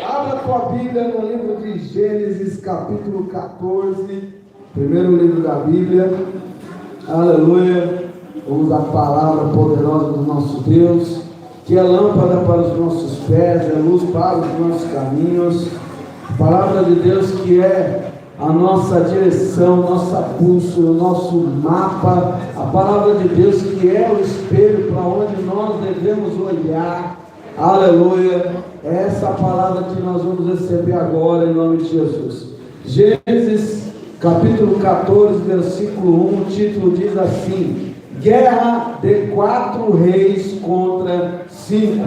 Abra tua Bíblia no livro de Gênesis, capítulo 14, primeiro livro da Bíblia. Aleluia. Vamos à palavra poderosa do nosso Deus, que é lâmpada para os nossos pés, é luz para os nossos caminhos. A palavra de Deus que é a nossa direção, nossa bússola, o nosso mapa. A palavra de Deus que é o espelho para onde nós devemos olhar. Aleluia. É essa palavra que nós vamos receber agora em nome de Jesus. Gênesis capítulo 14, versículo 1, o título diz assim: Guerra de 4 reis contra 5.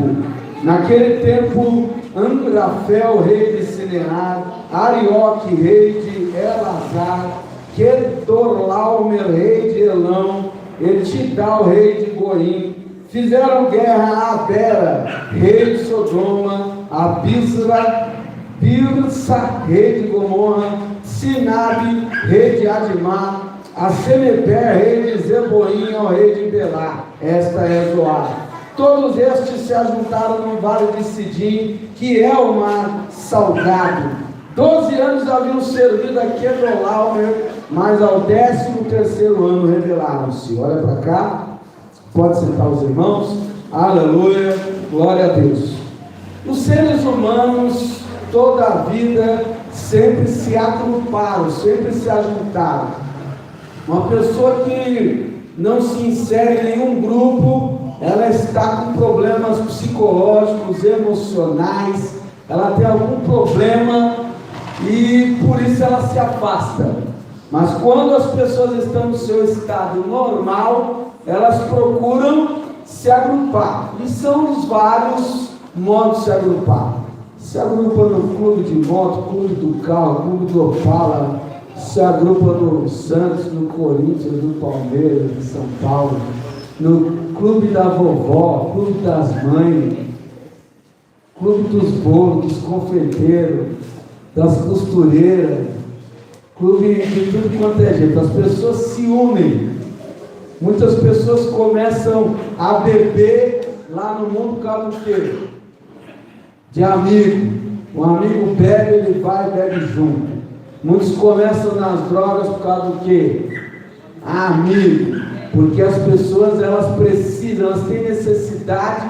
Naquele tempo, Amrafel, rei de Sinear, Arioque, rei de Elazar, Kedorlaomer, rei de Elão, Etidal, rei de Goim, fizeram guerra a Abera, rei de Sodoma, a Bisra, Birsa, rei de Gomorra, Sinabe, rei de Adimá, a Semeber, rei de Zeboim, ao rei de Belá. Esta é Zoar. Todos estes se ajuntaram no vale de Sidim, que é o mar salgado. 12 anos haviam servido a Kedorlaomer, mas ao 13º ano rebelaram-se. Olha para cá. Pode sentar os irmãos. Aleluia, glória a Deus. Os seres humanos, toda a vida, sempre se agruparam, sempre se ajuntaram. Uma pessoa que não se insere em nenhum grupo, ela está com problemas psicológicos, emocionais, ela tem algum problema e por isso ela se afasta. Mas quando as pessoas estão no seu estado normal, elas procuram se agrupar. E são os vários modos de se agrupar. Se agrupa no clube de moto, clube do carro, clube do Opala, se agrupa no Santos, no Corinthians, no Palmeiras, no São Paulo, no clube da vovó, clube das mães, clube dos bolos, dos confeiteiros, das costureiras, clube de tudo quanto é jeito. As pessoas se unem. Muitas pessoas começam a beber lá no mundo por causa do quê? De amigo. Um amigo bebe, ele vai e bebe junto. Muitos começam nas drogas por causa do quê? Amigo. Porque as pessoas, elas precisam, elas têm necessidade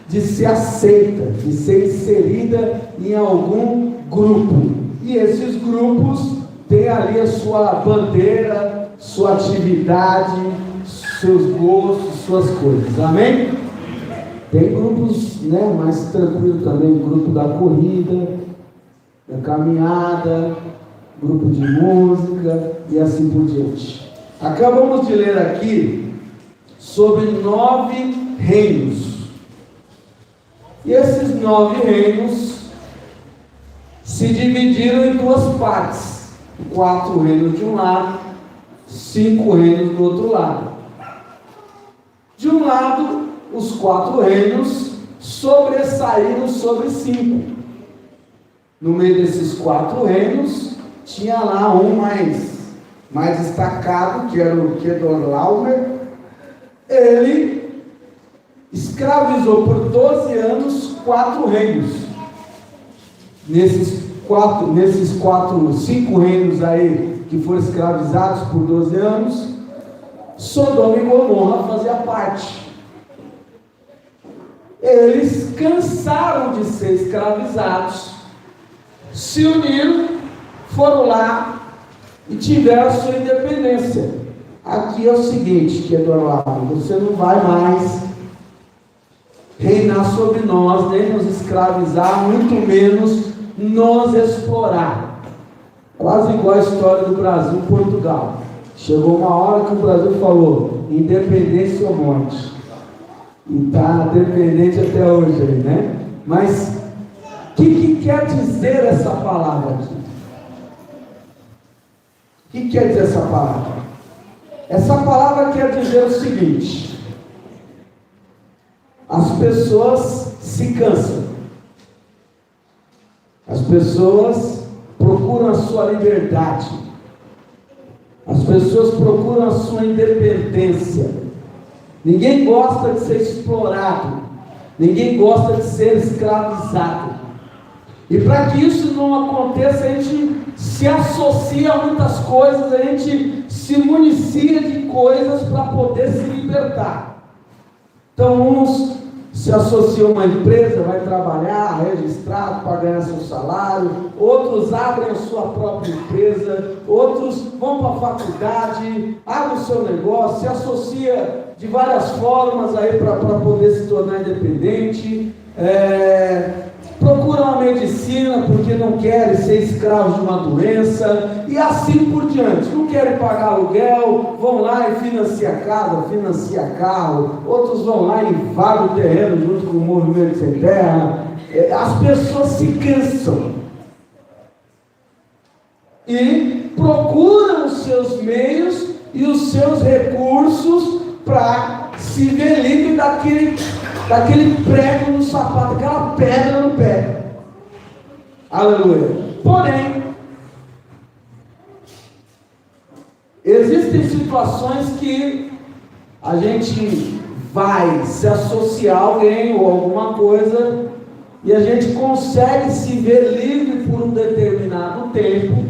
de ser aceitas, de ser inserida em algum grupo. E esses grupos têm ali a sua bandeira, sua atividade, seus gostos, suas coisas, amém? Tem grupos, mais tranquilos também, grupo da corrida, da caminhada, grupo de música e assim por diante. Acabamos de ler aqui sobre 9 reinos, e esses 9 reinos se dividiram em 2 partes, 4 reinos de um lado, 5 reinos do outro lado. De um lado, os 4 reinos sobressaíram sobre 5. No meio desses 4 reinos, tinha lá um mais destacado, que era o Kedorlaomer. Ele escravizou por 12 anos 4 reinos. Nesses 5 reinos aí, que foram escravizados por 12 anos, Sodoma e Gomorra fazia parte. Eles cansaram de ser escravizados, se uniram, foram lá e tiveram a sua independência. Aqui é o seguinte, Kedorlaomer, você não vai mais reinar sobre nós, nem nos escravizar, muito menos nos explorar. Quase igual a história do Brasil e Portugal. Chegou uma hora que o Brasil falou: independência ou morte. E está dependente até hoje aí, né? Mas o que quer dizer essa palavra aqui? O que quer dizer essa palavra? Essa palavra quer dizer o seguinte: as pessoas se cansam. As pessoas procuram a sua liberdade. As pessoas procuram a sua independência. Ninguém gosta de ser explorado. Ninguém gosta de ser escravizado. E para que isso não aconteça, a gente se associa a muitas coisas, a gente se municia de coisas para poder se libertar. Então, uns se associam a uma empresa, vai trabalhar registrado para ganhar seu salário, outros abrem a sua própria empresa, outros vão para a faculdade, abrem o seu negócio, se associa de várias formas aí para poder se tornar independente, procuram a medicina porque não querem ser escravos de uma doença, e assim por diante. Não querem pagar aluguel, vão lá e financiam casa, financiam carro, outros vão lá e invadem o terreno junto com o movimento sem terra. As pessoas se cansam e procuram os seus meios e os seus recursos para se ver livre daquele prego no sapato, aquela pedra no pé. Aleluia. Porém, existem situações que a gente vai se associar a alguém ou alguma coisa e a gente consegue se ver livre por um determinado tempo.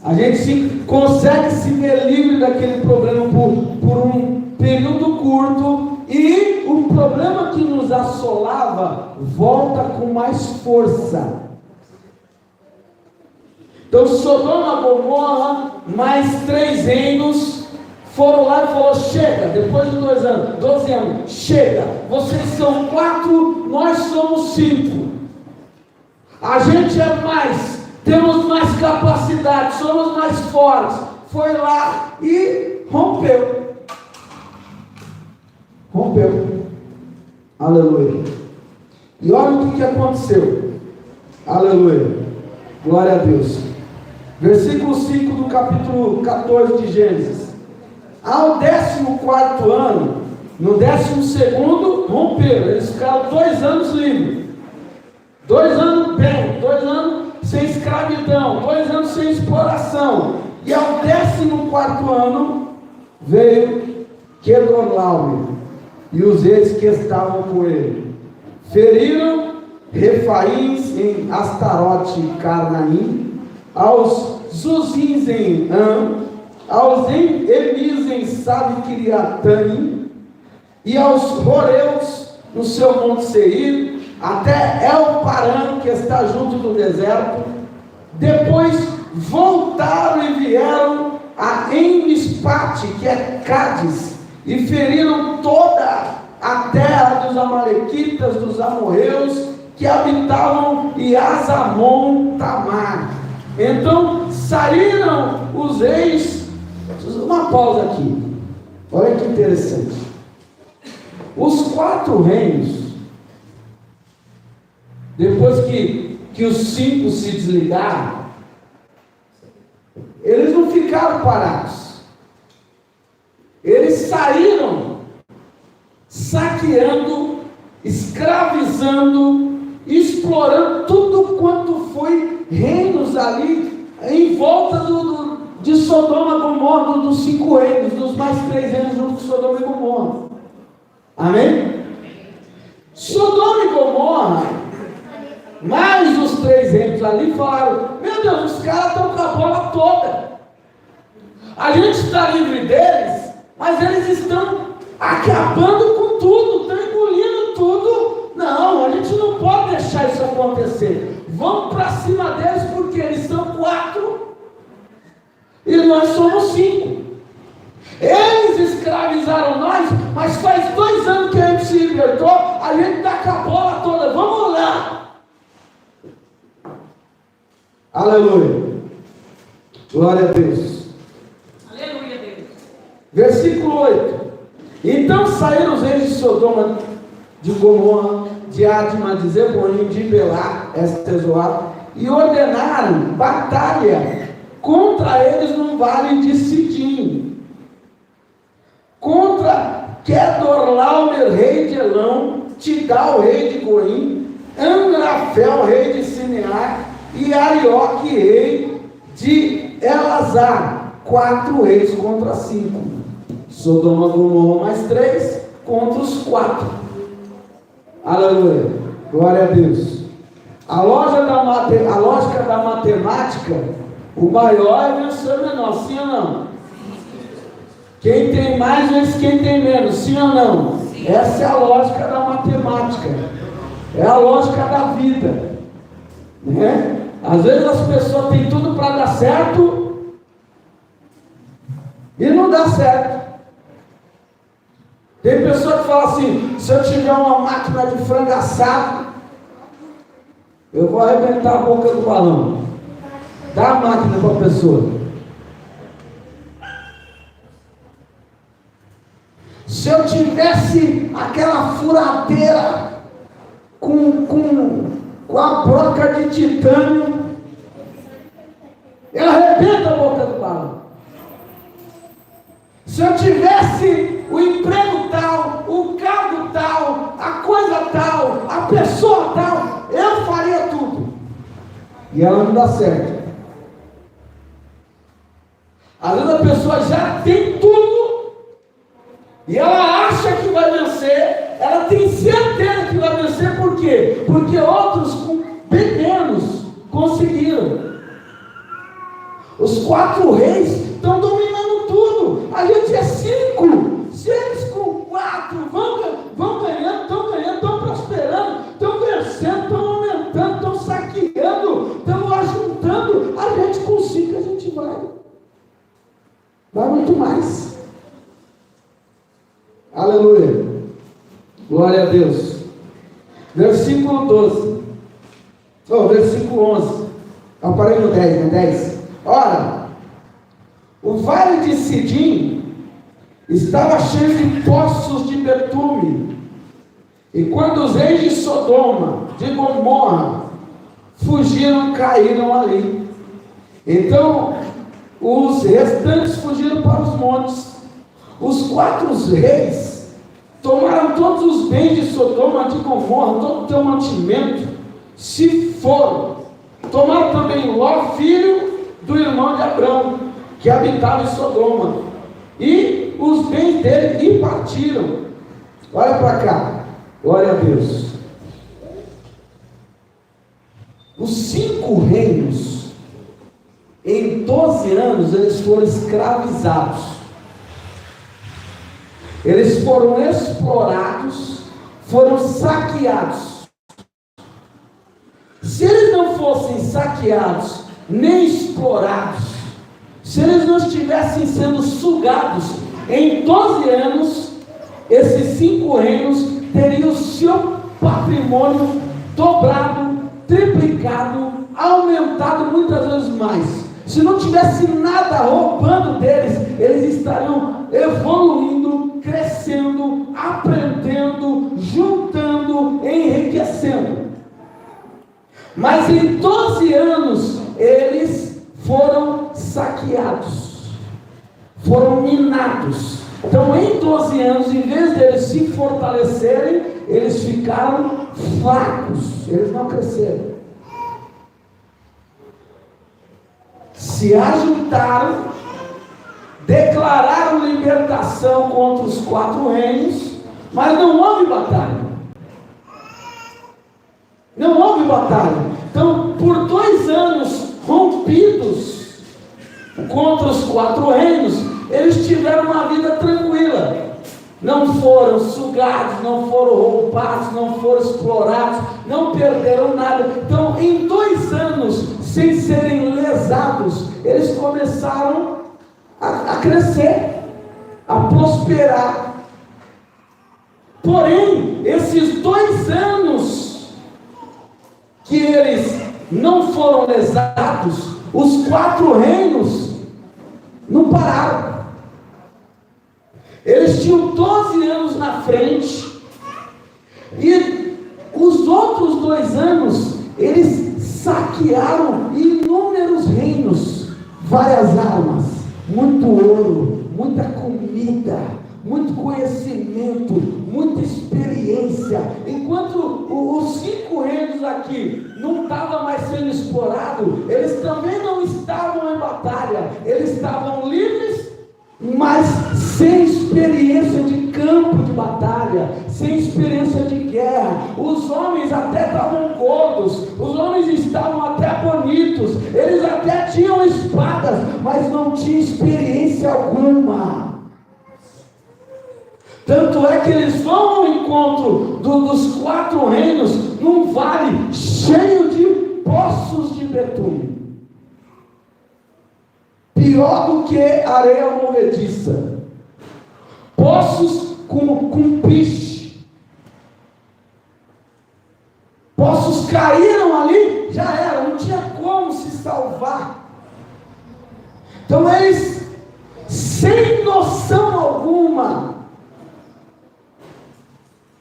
A gente consegue se ver livre daquele problema por um período curto, e o problema que nos assolava volta com mais força. Então Sodoma, Gomorra, mais 3 reinos foram lá e falou: chega, depois de 12 anos, chega, vocês são 4, nós somos 5, a gente é mais, temos mais capacidade, somos mais fortes. Foi lá e rompeu. Aleluia. E olha o que aconteceu. Aleluia. Glória a Deus. Versículo 5 do capítulo 14 de Gênesis. Ao 14º ano, no 12º, romperam. Eles ficaram 2 anos livres. 2 anos bem, 2 anos sem escravidão, 2 anos sem exploração. E ao 14º ano, veio Quedorlaomer e os reis que estavam com ele. Feriram Refaíns em Astarote e Carnaim, aos Zuzins em Am, aos Emis em Sabe-Kiriataim, e aos Roreus no seu monte Seir, até El-Paran, que está junto do deserto. Depois voltaram e vieram a Emispate, que é Cádiz, e feriram toda a terra dos amalequitas, dos amorreus, que habitavam Iazamon Tamar. Então saíram os reis. Uma pausa aqui, olha que interessante. Os 4 reinos, depois que os 5 se desligaram, eles não ficaram parados. Eles saíram saqueando, escravizando, explorando tudo quanto foi reinos ali em volta de Sodoma e Gomorra, dos 5 reinos, dos mais 3 reinos junto com Sodoma e Gomorra. Amém? Sodoma e Gomorra, mais os 3 reinos ali, falaram: meu Deus, os caras estão com a bola toda, a gente está livre deles, mas eles estão acabando com tudo, estão engolindo tudo. Não, a gente não pode deixar isso acontecer. Vamos para cima deles, porque eles são 4 e nós somos 5. Eles escravizaram nós, mas faz 2 anos que a gente se libertou, a gente está com a bola toda, vamos lá. Aleluia. Glória a Deus. Aleluia, Deus. Versículo 8. Então saíram os reis de Sodoma, de Gomorra, de Adma, de Zeboim, de Belá, Estezoá, e ordenaram batalha contra eles no vale de Sidim, contra Quedorlaomer, rei de Elão, Tidal, rei de Goim, Amrafel, rei de Sinear, e Arioque, rei de Elazar. 4 reis contra 5. Sodoma, Gomorra mais 3 contra os 4. Aleluia. Glória a Deus. A lógica da matemática, o maior é vencer o menor, sim ou não? Quem tem mais vence quem tem menos, sim ou não? Essa é a lógica da matemática, é a lógica da vida, né? Às vezes as pessoas têm tudo para dar certo e não dá certo. Tem pessoa que fala assim: se eu tiver uma máquina de frango assado, eu vou arrebentar a boca do balão. Dá a máquina para a pessoa. Se eu tivesse aquela furadeira com a broca de titânio, eu arrebento a boca do balão. Se eu tivesse o emprego tal, o cargo tal, a coisa tal, a pessoa tal, eu faria tudo. E ela não dá certo. Às vezes a pessoa já tem tudo e ela acha que vai vencer, ela tem certeza que vai vencer. Por quê? Porque outros com bem menos conseguiram. Os 4 reis estão dominando tudo. A gente é 5. Se eles com 4 vão ganhando, estão prosperando, estão crescendo, estão aumentando, estão saqueando, estão ajuntando, a gente com 5 a gente vai muito mais. Aleluia, glória a Deus. Versículo 12, versículo 11, eu parei no 10, né? 10. Ora, o vale de Sidim estava cheio de poços de betume, e quando os reis de Sodoma, de Gomorra, fugiram, caíram ali. Então os restantes fugiram para os montes. Os 4 reis tomaram todos os bens de Sodoma, de Gomorra, todo o teu mantimento, se foram. Tomaram também Ló, filho do irmão de Abrão, que habitava em Sodoma, e os bens dele, e partiram. Olha para cá, glória a Deus. Os 5 reinos, em 12 anos, eles foram escravizados. Eles foram explorados, foram saqueados. Se eles não fossem saqueados, nem explorados, se eles não estivessem sendo sugados, em 12 anos, esses 5 reinos teriam seu patrimônio dobrado, triplicado, aumentado muitas vezes mais. Se não tivesse nada roubando deles, eles estariam evoluindo, crescendo, aprendendo, juntando, enriquecendo. Mas em 12 anos, eles foram saqueados, foram minados. Então em 12 anos, em vez deles se fortalecerem, eles ficaram fracos, eles não cresceram. Se ajuntaram, declararam libertação contra os 4 reinos, mas não houve batalha. Não houve batalha. Então, por 2 anos rompidos contra os 4 reinos, eles tiveram uma vida tranquila. Não foram sugados, não foram roubados, não foram explorados, não perderam nada. Então, em 2 anos, sem serem lesados, eles começaram a crescer, a prosperar. Porém, esses 2 anos que eles não foram lesados, os 4 reinos não pararam. Eles tinham 12 anos na frente, e os outros 2 anos, eles saquearam inúmeros reinos, várias armas, muito ouro, muita comida, muito conhecimento, muita experiência. Enquanto os 5 reinos aqui não estavam mais sendo explorados, eles também não estavam em batalha, eles estavam livres, mas sem experiência de campo de batalha, sem experiência de guerra. Os homens até estavam gordos, os homens estavam até bonitos, eles até tinham espadas, mas não tinham experiência alguma. Tanto é que eles vão ao encontro dos 4 reinos num vale cheio de poços de betume, pior do que areia movediça, poços com piche, poços caíram ali, já era, não tinha como se salvar. Então eles, sem noção alguma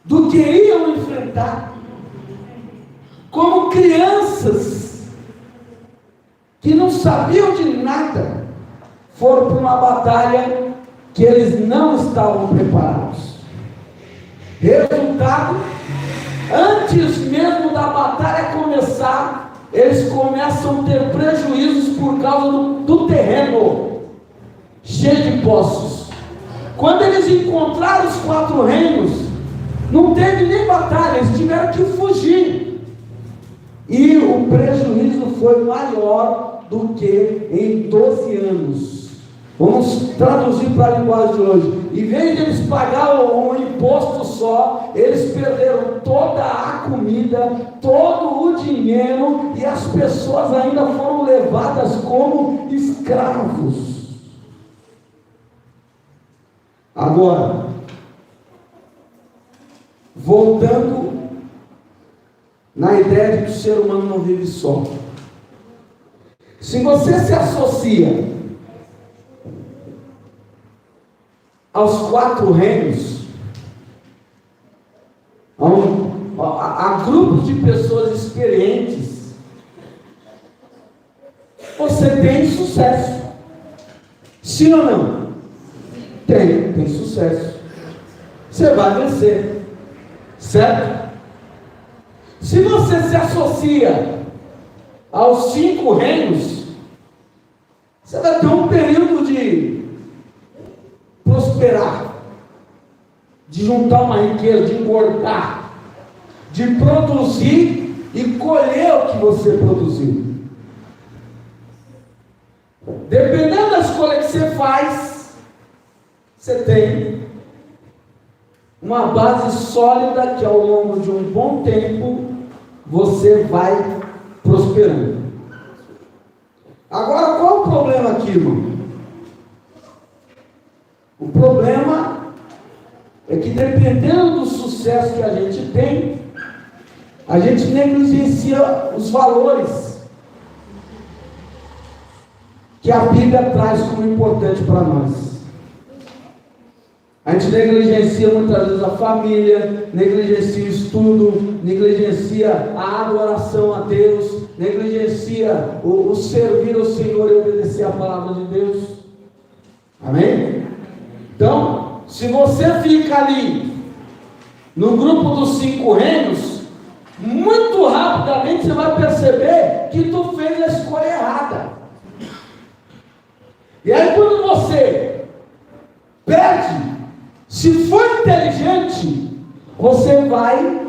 do que iam enfrentar, como crianças que não sabiam de nada, foram para uma batalha que eles não estavam preparados. Resultado, antes mesmo da batalha começar, eles começam a ter prejuízos por causa do terreno cheio de poços. Quando eles encontraram os 4 reinos, não teve nem batalha, eles tiveram que fugir. E o prejuízo foi maior do que em 12 anos. Vamos traduzir para a linguagem de hoje. Em vez de eles pagar um imposto só, eles perderam toda a comida, todo o dinheiro, e as pessoas ainda foram levadas como escravos. Agora, voltando na ideia de que o ser humano não vive só. Se você se associa aos 4 reinos, a grupos de pessoas experientes, você tem sucesso. Sim ou não? Tem sucesso. Você vai vencer. Certo? Se você se associa aos 5 reinos, você vai ter um período de prosperar, de juntar uma riqueza, de engordar, de produzir e colher o que você produziu. Dependendo da escolha que você faz, você tem uma base sólida que ao longo de um bom tempo você vai prosperando. Agora, qual o problema aqui, irmão? O problema é que, dependendo do sucesso que a gente tem, a gente negligencia os valores que a Bíblia traz como importante para nós. A gente negligencia muitas vezes a família, negligencia o estudo, negligencia a adoração a Deus, negligencia o servir ao Senhor e obedecer a palavra de Deus. Amém? Então, se você fica ali no grupo dos 5 reinos, muito rapidamente você vai perceber que tu fez a escolha errada. E aí quando você perde, se for inteligente, você vai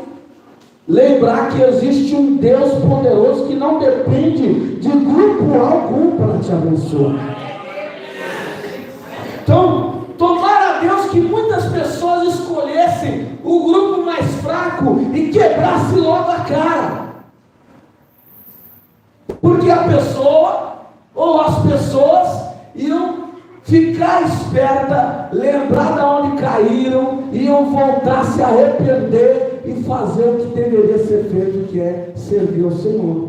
lembrar que existe um Deus poderoso que não depende de grupo algum para te abençoar. Então, tomara a Deus que muitas pessoas escolhessem o grupo mais fraco e quebrasse logo a cara. Porque a pessoa ou as pessoas iam ficar esperta, lembrar de onde caíram, iam voltar a se arrepender e fazer o que deveria ser feito, que é servir ao Senhor.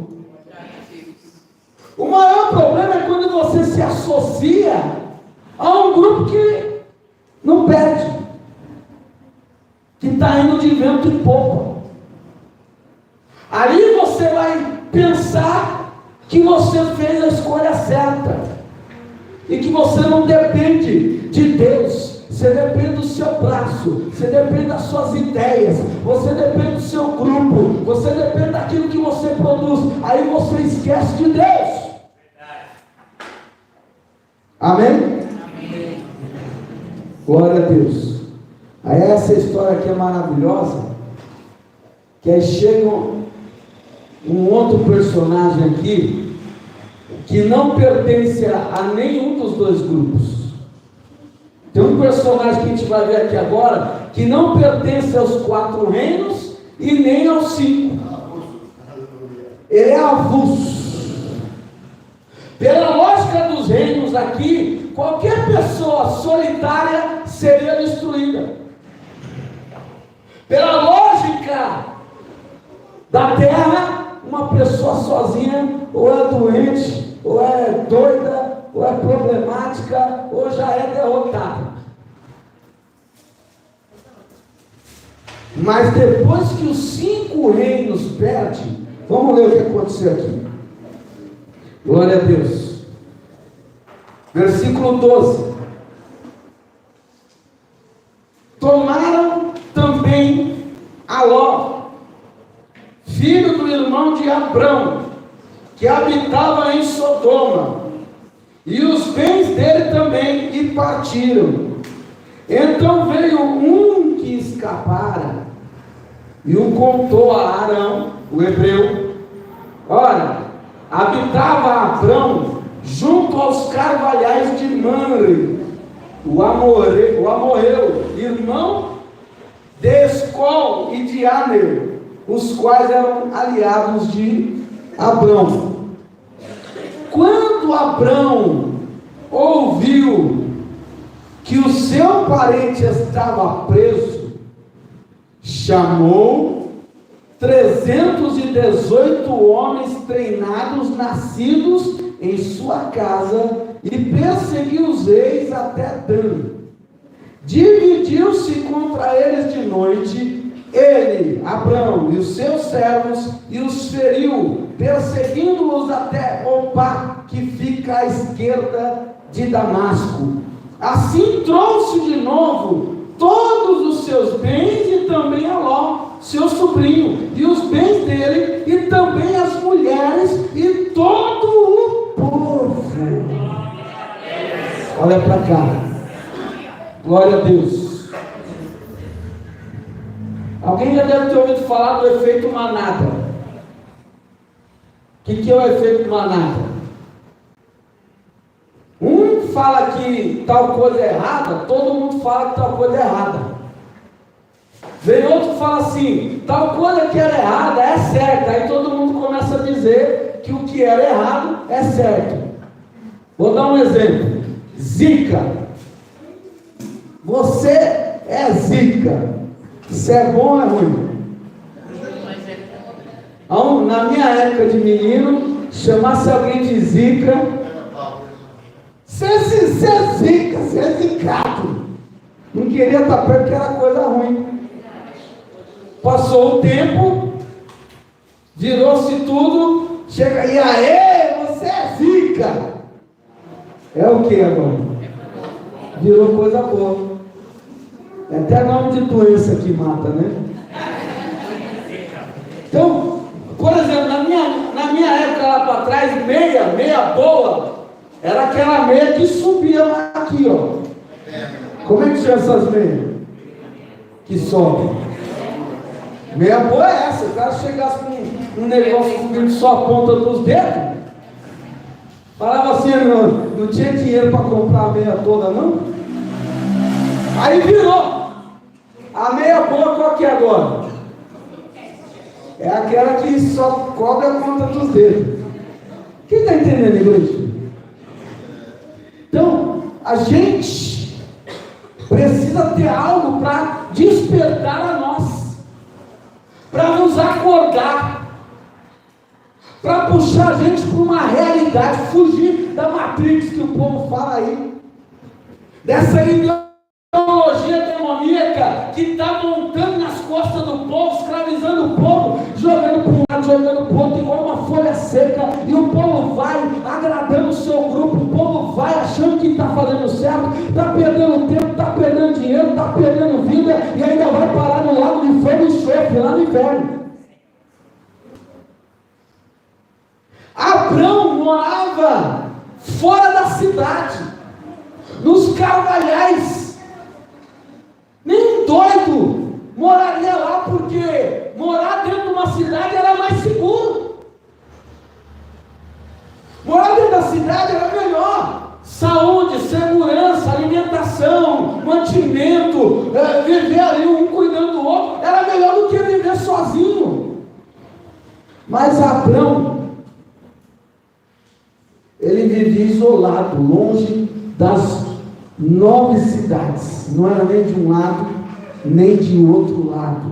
O maior problema é quando você se associa a um grupo que não perde, que está indo de vento em popa. Ali você vai pensar que você fez a escolha certa e que você não depende de Deus, você depende do seu braço, você depende das suas ideias, você depende do seu grupo, você depende daquilo que você produz. Aí você esquece de Deus. Amém? Glória a Deus. Aí essa história aqui é maravilhosa, que aí chega um outro personagem aqui, que não pertence a nenhum dos dois grupos. Tem um personagem que a gente vai ver aqui agora, que não pertence aos 4 reinos e nem aos 5. Ele é avulso. Pela lógica dos reinos aqui, qualquer pessoa solitária seria destruída. Pela lógica da terra, uma pessoa sozinha ou é doente, ou é doida, ou é problemática, ou já é derrotada. Mas depois que os 5 reinos perdem, vamos ler o que aconteceu aqui. Glória a Deus. Versículo 12. Tomaram também a Ló, filho do irmão de Abrão, que habitava em Sodoma, e os bens dele também, e partiram. Então veio um que escapara, e o contou a Arão, o hebreu. Ora, habitava Abrão junto aos carvalhais de Mamre, o amorreu, irmão de Escol e de Aner, os quais eram aliados de Abrão. Quando Abrão ouviu que o seu parente estava preso, chamou 318 homens treinados, nascidos em sua casa, e perseguiu os reis até Dan. Dividiu-se contra eles de noite, ele, Abrão, e os seus servos, e os feriu, perseguindo-os até Opá, que fica à esquerda de Damasco. Assim trouxe de novo todos os seus bens, e também a Ló, seu sobrinho, e os bens dele, e também as mulheres, e todo o povo. Olha para cá. Glória a Deus. Alguém já deve ter ouvido falar do efeito manada. O que é o efeito manada? Um fala que tal coisa é errada, todo mundo fala que tal coisa é errada. Vem outro que fala assim, tal coisa que era errada é certa. Aí todo mundo começa a dizer que o que era errado é certo. Vou dar um exemplo. Zica. Você é zica. Isso é bom ou é ruim? Na minha época de menino, chamasse alguém de zica, você é zica, você é zicado. Não queria estar perto porque era coisa ruim. Passou o tempo, virou-se tudo, chega e aê, você é zica. É o que agora? Virou coisa boa. É até nome de doença que mata, né? Então, por exemplo, na minha época lá para trás, meia boa, era aquela meia que subia lá aqui, ó. Como é que chama essas meias? Que sobe. Meia boa é essa. O cara chegasse com um negócio comigo só a ponta dos dedos, falava assim, não tinha dinheiro para comprar a meia toda, não? Aí virou. A meia boa qual que é agora? É aquela que só cobre a ponta dos dedos. Quem está entendendo, igreja? Então, a gente precisa ter algo para despertar a nós, para nos acordar, para puxar a gente para uma realidade, fugir da Matrix que o povo fala aí, dessa ideologia demoníaca que está montando nas costas do povo, escravizando o povo, jogando para um lado, jogando para o outro, igual uma folha seca, e o povo vai agradando o seu grupo, o povo vai achando que está fazendo certo, está perdendo tempo, está perdendo dinheiro, está perdendo vida, e ainda vai parar no lago de fogo e enxofre, lá no inferno. Abrão morava fora da cidade, nos carvalhais. Nem doido moraria lá, porque morar dentro de uma cidade era mais seguro. Morar dentro da cidade era melhor. Saúde, segurança, alimentação, mantimento, viver ali um cuidando do outro, era melhor do que viver sozinho. Mas Abrão, ele vivia isolado, longe das 9 cidades. Não era nem de um lado, nem de outro lado.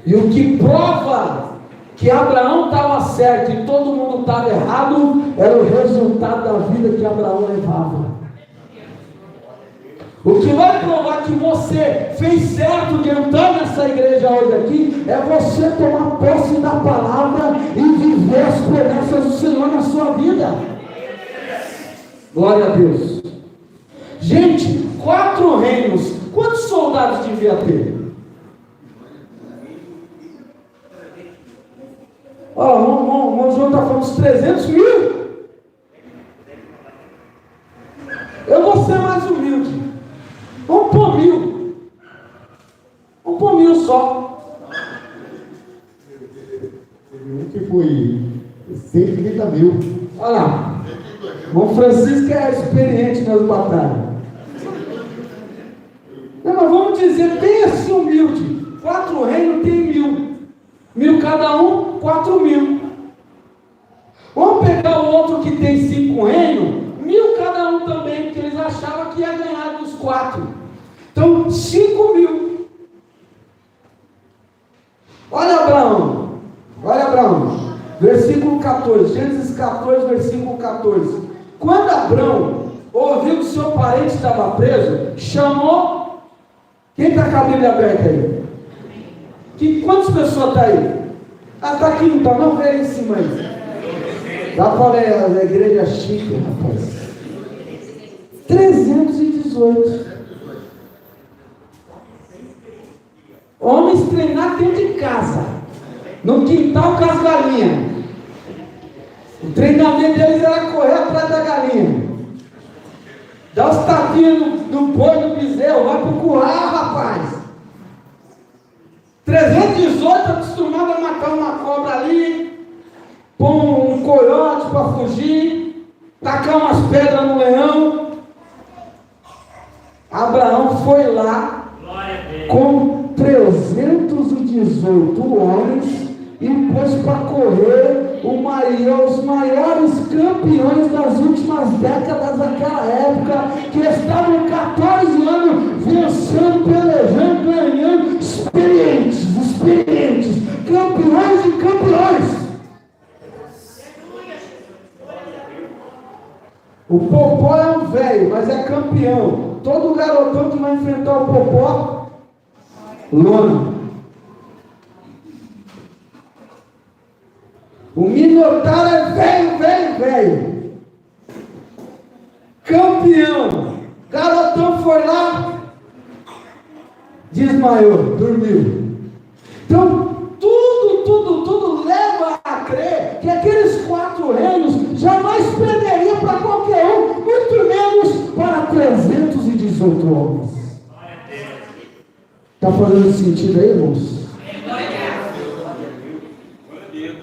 E o que prova que Abraão estava certo e todo mundo estava errado era o resultado da vida que Abraão levava. O que vai provar que você fez certo de entrar nessa igreja hoje aqui é você tomar posse da palavra e viver as promessas do Senhor na sua vida. Glória a Deus. Gente, 4 reinos, quantos soldados devia ter? O irmão João está falando uns 300 mil. Eu vou ser mais humilde. Vamos pôr 1000. Vamos pôr 1000 só. Teve um que foi 130 mil. Olha lá. O irmão Francisco é experiente nas batalhas. Não, mas vamos dizer bem assim humilde. 4 reinos tem 1000. 1000 cada um, 4.000. Vamos pegar o outro que tem 5 reinos, 1000 cada um também, porque eles achavam que ia ganhar dos 4. Então, 5.000. Olha Abraão, versículo 14, Gênesis 14, versículo 14. Quando Abraão ouviu que seu parente estava preso, chamou. Quem está com a Bíblia aberta aí? Quantas pessoas estão aí? Está aqui, não está? Não, vem aí em cima aí. Dá para ler a igreja chique, rapaz. 318. Homens treinar dentro de casa, no quintal com as galinhas. O treinamento deles era correr atrás da galinha. Dá os tapinhos no boi, no bezerro, vai pro curral, rapaz. 318 acostumado a matar uma cobra ali, pôr um coiote para fugir, tacar umas pedras no leão. Abraão foi lá com 318 homens e pôs para correr os maiores campeões das últimas décadas daquela época, que estavam 14 anos vencendo, pelejando, ganhando, experientes, campeões e campeões. O Popó é um velho, mas é campeão. Todo garotão que vai enfrentar o Popó, lona. O Minotauro é velho. Campeão. Garotão foi lá, desmaiou, dormiu. Então, tudo leva a crer que aqueles 4 reinos jamais perderiam para qualquer um, muito menos para 318 homens. Está fazendo sentido aí, irmãos?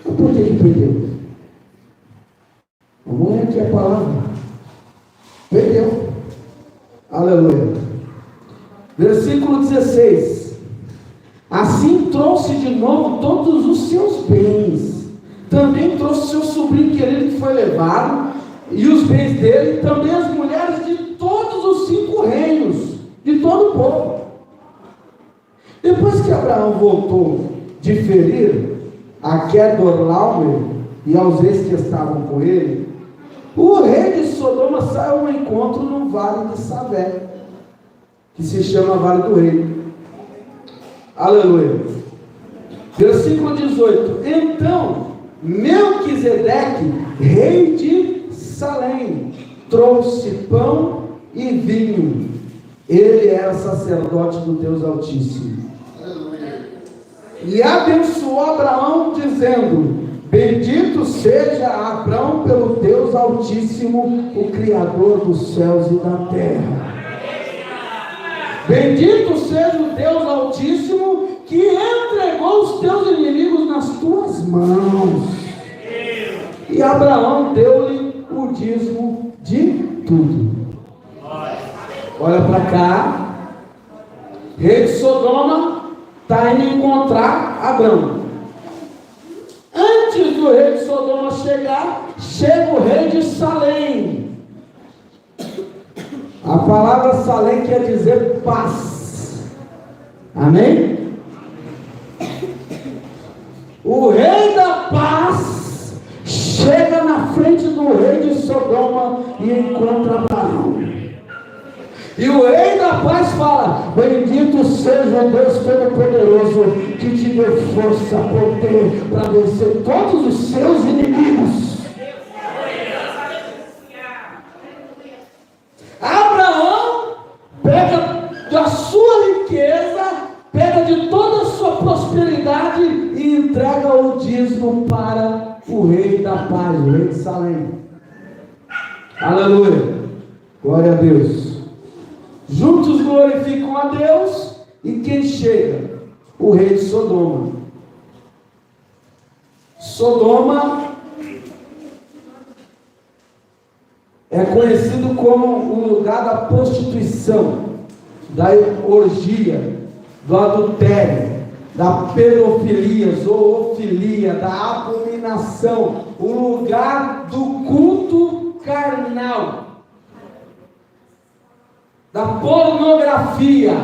Por que perdeu? Vamos ler aqui a palavra. Perdeu. Aleluia. Versículo 16. Assim trouxe de novo todos os seus bens. Também trouxe seu sobrinho querido que foi levado, e os bens dele, também as mulheres de todos os 5 reinos, de todo o povo. Depois que Abraão voltou de ferir a Quedorlaomer e aos reis que estavam com ele, o rei de Sodoma saiu ao encontro no vale de Savé, que se chama Vale do Rei. Aleluia. Versículo 18. Então Melquisedeque, rei de Salém, trouxe pão e vinho. Ele era sacerdote do Deus Altíssimo. E abençoou Abraão, dizendo: bendito seja Abraão pelo Deus Altíssimo, o Criador dos céus e da terra. Bendito seja o Deus Altíssimo, que entregou os teus inimigos nas tuas mãos. E Abraão deu-lhe o dízimo de tudo. Olha para cá. Rei de Sodoma está indo encontrar Abraão. Antes do rei de Sodoma chegar, chega o rei de Salém. A palavra Salém quer dizer paz. Amém? O rei da paz chega na frente do rei de Sodoma e encontra Abraão. E o rei da paz fala: bendito seja o Deus Todo-Poderoso, que te deu força, poder para vencer todos os seus inimigos. Abraão pega da sua riqueza, pega de toda a sua prosperidade e entrega o dízimo para o rei da paz, o rei de Salém. Aleluia, glória a Deus. Juntos glorificam a Deus. E quem chega? O rei de Sodoma. Sodoma é conhecido como o lugar da prostituição, da orgia, do adultério, da pedofilia, zoofilia, da abominação, o lugar do culto carnal, da pornografia,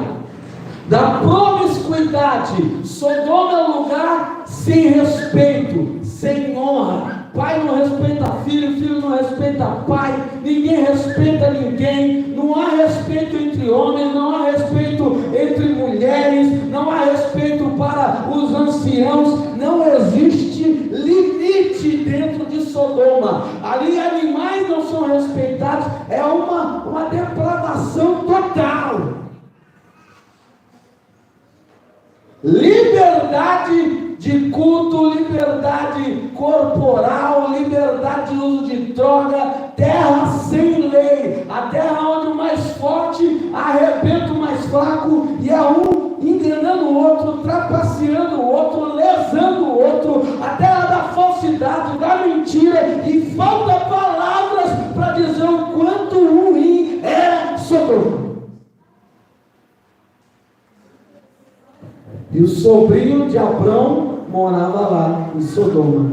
da promiscuidade. Sodoma é um lugar sem respeito, sem honra. Pai não respeita filho, filho não respeita pai, ninguém respeita ninguém, não há respeito entre homens, não há respeito entre mulheres, não há respeito para os anciãos, não existe limite dentro de Sodoma. Ali animais não são respeitados, é uma depravação total. Liberdade de culto, liberdade corporal, liberdade de uso de droga, terra sem lei, a terra onde o mais forte arrebenta o mais fraco, e é um enganando o outro, trapaceando o outro, lesando o outro, a terra da falsidade, da mentira, e falta palavras para dizer o quanto ruim é Sodoma. E o sobrinho de Abrão morava lá em Sodoma.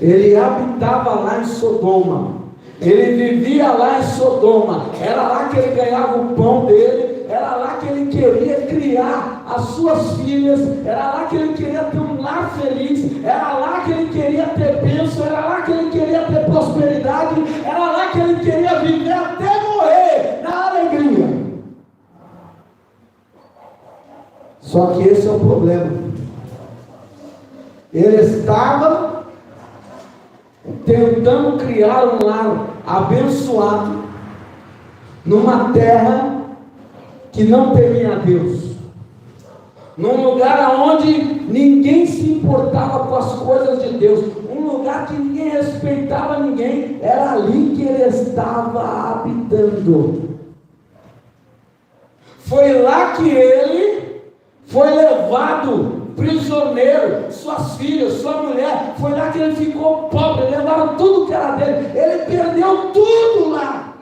Ele habitava lá em Sodoma. Ele vivia lá em Sodoma. Era lá que ele ganhava o pão dele. Era lá que ele queria criar as suas filhas. Era lá que ele queria ter um lar feliz. Era lá que ele queria ter bênção. Era lá que ele queria ter prosperidade. Era lá que ele queria viver até morrer na alegria. Só que esse é o problema. Ele estava tentando criar um lar abençoado numa terra que não temia a Deus, num lugar onde ninguém se importava com as coisas de Deus, um lugar que ninguém respeitava ninguém. Era ali que ele estava habitando. Foi lá que ele foi levado prisioneiro, suas filhas, sua mulher. Foi lá que ele ficou pobre. Levaram tudo que era dele. Ele perdeu tudo lá.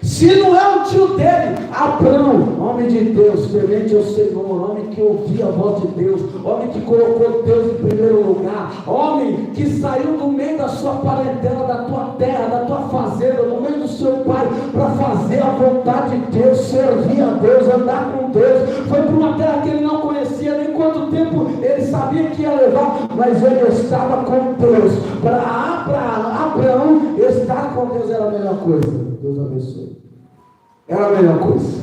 Se não é o tio dele, Abrão, homem de Deus, temente ao Senhor, homem que ouvia a voz de Deus, homem que colocou Deus em primeiro lugar, homem que saiu do meio da sua parentela, da tua terra, da tua fazenda, do meio do seu pai, para fazer a vontade de Deus, servir a Deus, andar com Deus. Foi para uma terra que ele não conhecia, nem quanto tempo ele sabia que ia levar, mas ele estava com Deus. Para Abraão, estar com Deus era a melhor coisa. Deus abençoe. Era a melhor coisa.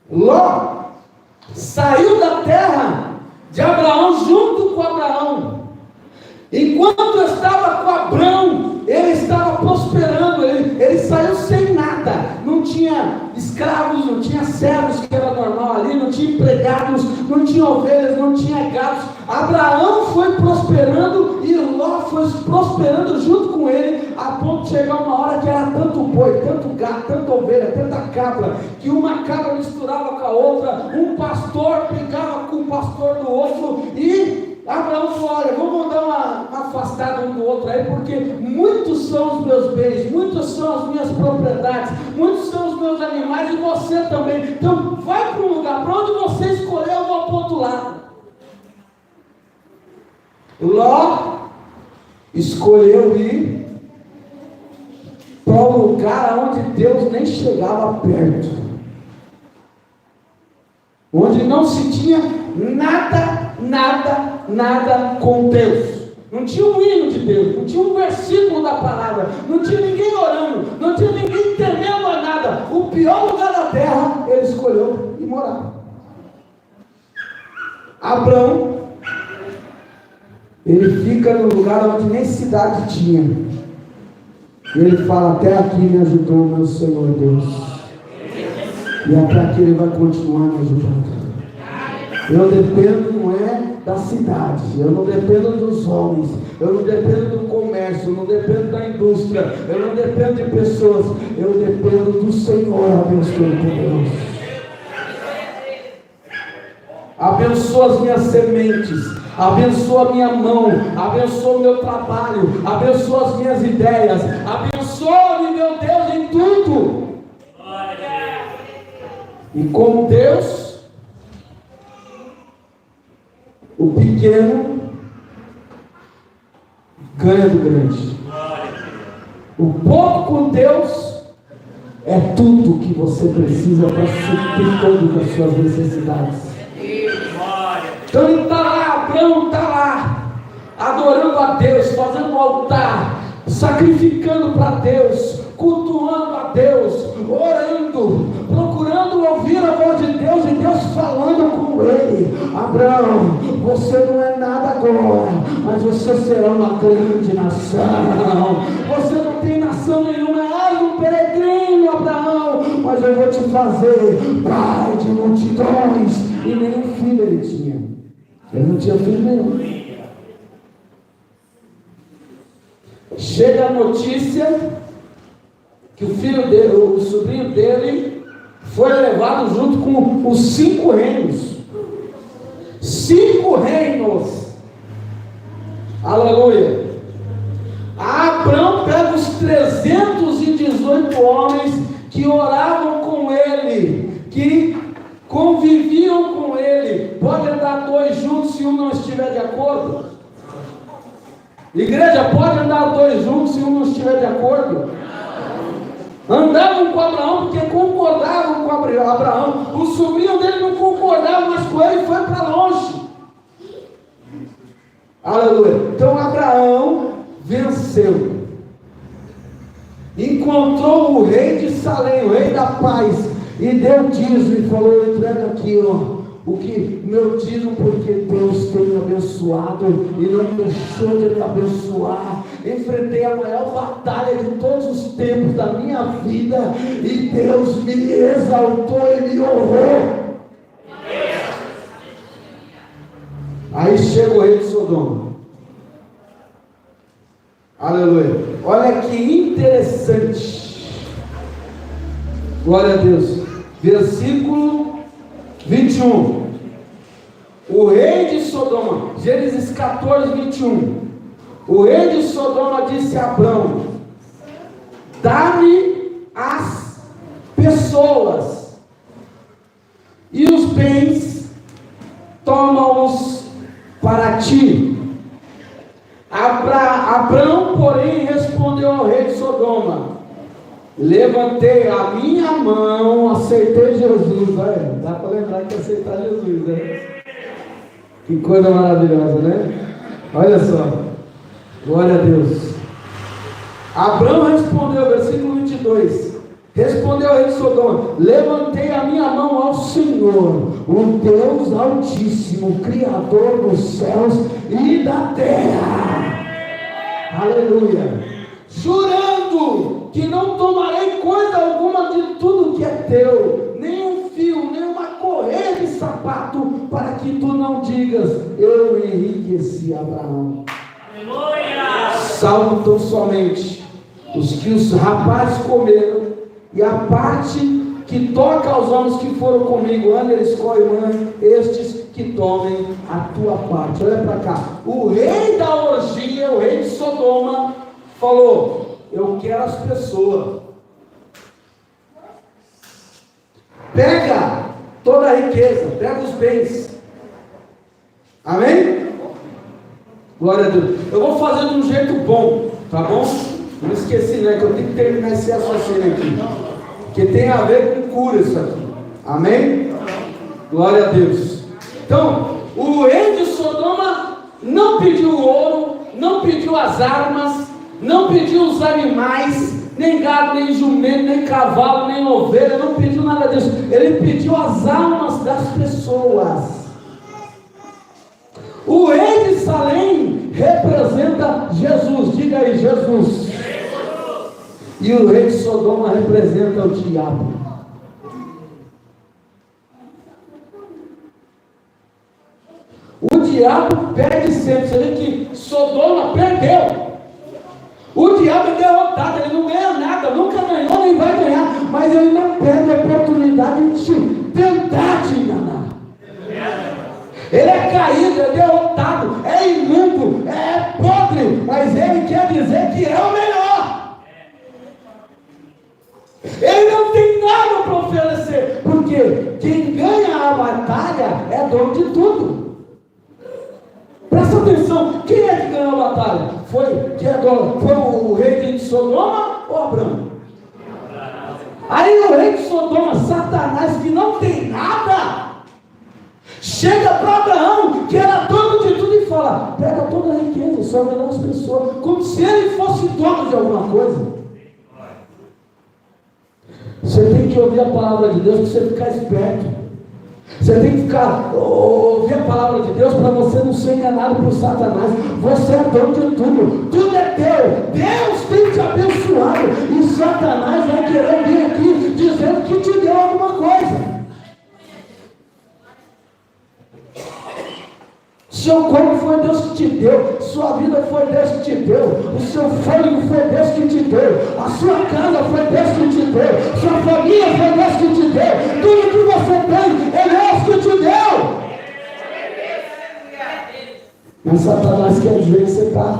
Ló saiu da terra de Abraão junto com Abraão. Enquanto estava com Abraão, ele estava prosperando. Ele saiu sem nada. Não tinha escravos, não tinha servos, que era normal ali, não tinha empregados, não tinha ovelhas, não tinha gados. Abraão foi prosperando e Ló foi prosperando junto com ele, a ponto de chegar uma hora que era tanto boi, tanto gato, tanta ovelha, tanta cabra, que uma cabra misturava com a outra, um pastor brigava com o pastor do outro, e Abraão falou: olha, vamos dar uma afastada um do outro aí, porque muitos são os meus bens, muitas são as minhas propriedades, muitos são os meus animais, e você também. Então vai para um lugar, para onde você escolher, eu vou para o outro lado. Ló escolheu ir para um lugar onde Deus nem chegava perto, onde não se tinha nada com Deus. Não tinha um hino de Deus, não tinha um versículo da palavra, não tinha ninguém orando, não tinha ninguém temendo a nada. O pior lugar da terra ele escolheu ir morar. Abraão, ele fica no lugar onde nem cidade tinha. E ele fala: até aqui me ajudou meu Senhor Deus, e até aqui ele vai continuar me ajudando. Eu dependo não é da cidade, eu não dependo dos homens, eu não dependo do comércio, eu não dependo da indústria, eu não dependo de pessoas, eu dependo do Senhor. Abençoe Deus. Abençoa as minhas sementes, abençoa a minha mão, abençoa o meu trabalho, abençoa as minhas ideias, abençoa-me, meu Deus, em tudo. E como Deus, o pequeno ganha do grande. O pouco com Deus é tudo que você precisa para suprir todas as suas necessidades. Então ele está lá, Abraão está lá, adorando a Deus, fazendo um altar, sacrificando para Deus, cultuando a Deus, orando, procurando ouvir a voz de Deus, e Deus falando com ele: Abraão, você não é nada agora, mas você será uma grande nação. Você não tem nação nenhuma, és um peregrino, Abraão, mas eu vou te fazer pai de multidões. E nenhum filho ele tinha, ele não tinha filho nenhum. Chega a notícia que o filho dele, o sobrinho dele, foi levado junto com os 5 reinos. 5 reinos. Aleluia. Abraão pega os 318 homens que oravam com ele, que conviviam com ele. Pode andar 2 juntos se um não estiver de acordo? Igreja, pode andar 2 juntos se um não estiver de acordo? Andavam com Abraão porque concordavam com Abraão. O sobrinho dele não concordava mais com ele e foi para longe. Aleluia. Então Abraão venceu, encontrou o rei de Salém, o rei da paz, e deu dízimo e falou: entrega aqui, ó, o que meu dízimo, porque Deus tem me abençoado e não deixou de me abençoar. Enfrentei a maior batalha de todos os tempos da minha vida, e Deus me exaltou e me honrou. Aí chega o rei de Sodoma. Aleluia. Olha que interessante. Glória a Deus. Versículo 21. O rei de Sodoma, Gênesis 14, 21. O rei de Sodoma disse a Abraão: dá-me as pessoas e os bens, toma-os para ti. Abraão, porém, respondeu ao rei de Sodoma: levantei a minha mão, aceitei Jesus. Dá para lembrar que aceitar Jesus, né? Que coisa maravilhosa, né? Olha só, glória a Deus. Abraão respondeu, versículo 22, respondeu ao rei de Sodoma: levantei a minha mão ao Senhor, o Deus Altíssimo, Criador dos céus e da terra. Aleluia. jurando que não tomarei coisa alguma de tudo que é teu, nem um fio, nem uma correia de sapato, para que tu não digas, eu enriqueci Abraão. Aleluia! Salvo tão somente os que os rapazes comeram, e a parte que toca aos homens que foram comigo, Anderes, Coimã, estes que tomem a tua parte. Olha para cá, o rei da orgia, o rei de Sodoma, falou, eu quero as pessoas, pega toda a riqueza, pega os bens, amém? Glória a Deus. Eu vou fazer de um jeito bom, tá bom? Não esqueci, né? Que eu tenho que terminar esse raciocínio aqui, que tem a ver com cura isso aqui, amém? Glória a Deus. Então, o rei de Sodoma não pediu ouro, não pediu as armas, não pediu os animais, nem gado, nem jumento, nem cavalo, nem ovelha, não pediu nada disso. Ele pediu as almas das pessoas. O rei de Salém representa Jesus, diga aí, Jesus. E o rei de Sodoma representa o diabo. O diabo perde sempre. Você vê que Sodoma perdeu. O diabo é derrotado, ele não ganha nada, nunca ganhou, nem vai ganhar, mas ele não perde a oportunidade de te tentar te enganar. Ele é caído, é derrotado, é imundo, é podre, mas ele quer dizer que é o melhor. Ele não tem nada para oferecer, porque quem ganha a batalha é dono de tudo. Presta atenção, quem é que ganhou a batalha? Foi o rei de Sodoma ou Abraão? Aí o rei de Sodoma, Satanás, que não tem nada, chega para Abraão, que era dono de tudo, e fala, pega toda a riqueza, só melhor as pessoas, como se ele fosse dono de alguma coisa. Você tem que ouvir a palavra de Deus para você ficar esperto. Você tem que ouvir a palavra de Deus para você não ser enganado por Satanás. Você é dono de tudo, tudo é teu. Deus tem te abençoado, e Satanás vai querer vir aqui dizendo que te deu alguma coisa. Seu corpo foi Deus que te deu, sua vida foi Deus que te deu, o seu fôlego foi Deus que te deu, a sua casa foi Deus que te deu, sua família foi Deus que te deu, tudo que você tem é Deus que te deu. Mas Satanás quer dizer que você está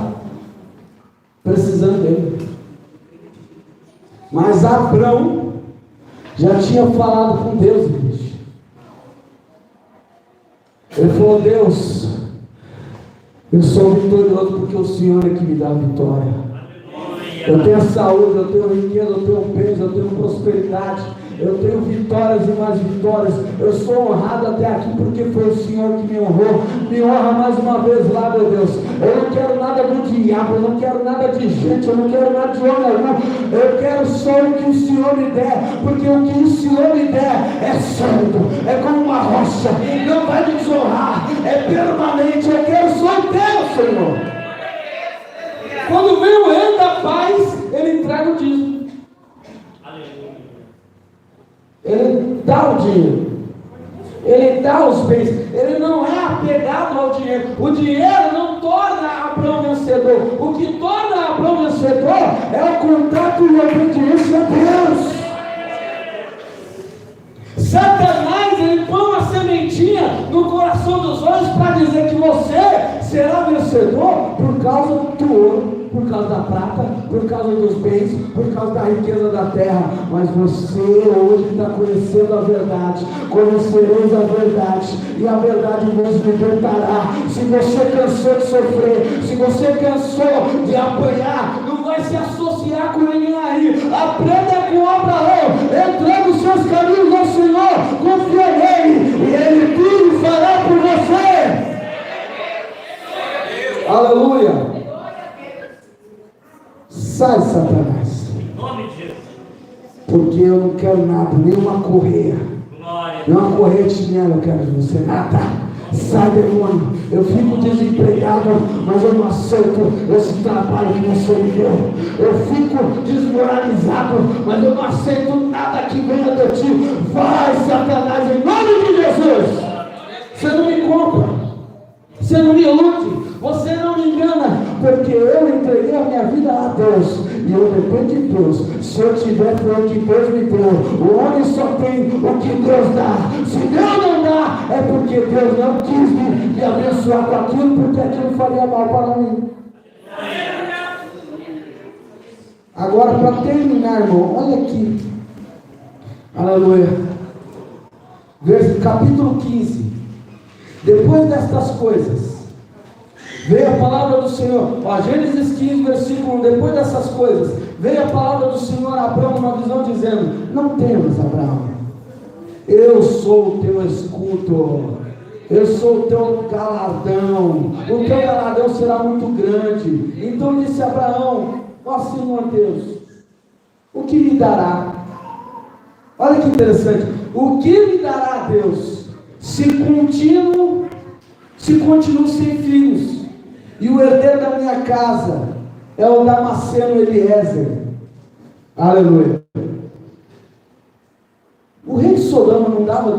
precisando dele. Mas Abraão já tinha falado com Deus, bicho. Ele falou, Deus, eu sou vitorioso porque o Senhor é que me dá a vitória. Eu tenho saúde, eu tenho riqueza, eu tenho bens, eu tenho prosperidade, eu tenho vitórias e mais vitórias. Eu sou honrado até aqui porque foi o Senhor que me honrou. Me honra mais uma vez lá, meu Deus. Eu não quero nada do diabo, eu não quero nada de gente, eu não quero nada de homem algum. Eu quero só o que o Senhor me der, porque o que o Senhor me der é santo, é como uma rocha, não vai me desonrar, é permanente. Eu quero só o teu, Senhor. Quando vem o rei da paz, ele entrega o dízimo. Ele dá o dinheiro, ele dá os bens, ele não é apegado ao dinheiro. O dinheiro não torna Abraão vencedor. O que torna Abraão vencedor é o contato e a obediência a Deus. Satanás, ele põe uma sementinha no coração dos homens para dizer que você será vencedor por causa do ouro, por causa da prata, por causa dos bens, por causa da riqueza da terra. Mas você hoje está conhecendo a verdade. Conhecereis a verdade, e a verdade vos libertará. Se você cansou de sofrer, se você cansou de apanhar, não vai se associar com ninguém aí. Aprenda com Abraão, entregue os seus caminhos ao Senhor, confia nele, e ele tudo fará por você. Aleluia. Sai, Satanás, porque eu não quero nada, nenhuma correia, nenhuma correia de chinelo eu quero de você, nada. sai demônio. Eu fico desempregado, mas eu não aceito esse trabalho que você me deu. Eu fico desmoralizado, mas eu não aceito nada que venha de ti. Vai, Satanás, em nome de Jesus. Você não me compra, você não me ilude, você não me engana, porque eu entreguei a minha vida a Deus, e eu dependo de Deus. Se eu tiver, foi o que Deus me deu. O homem só tem o que Deus dá. Se Deus não dá, é porque Deus não quis me abençoar com aquilo, porque aquilo faria mal para mim. Agora, para terminar, irmão, olha aqui, aleluia, capítulo 15. Depois destas coisas, veio a palavra do Senhor, Gênesis 15, versículo 1, depois dessas coisas, veio a palavra do Senhor a Abraão numa visão dizendo: não temas, Abraão, eu sou o teu escudo, eu sou o teu galardão, o teu galardão será muito grande. Então disse Abraão: ó Senhor Deus, o que me dará? Olha que interessante, o que me dará Deus, se continuo sem filhos, e o herdeiro da minha casa é o Damasceno Eliezer? Aleluia. O rei de Sodoma não estava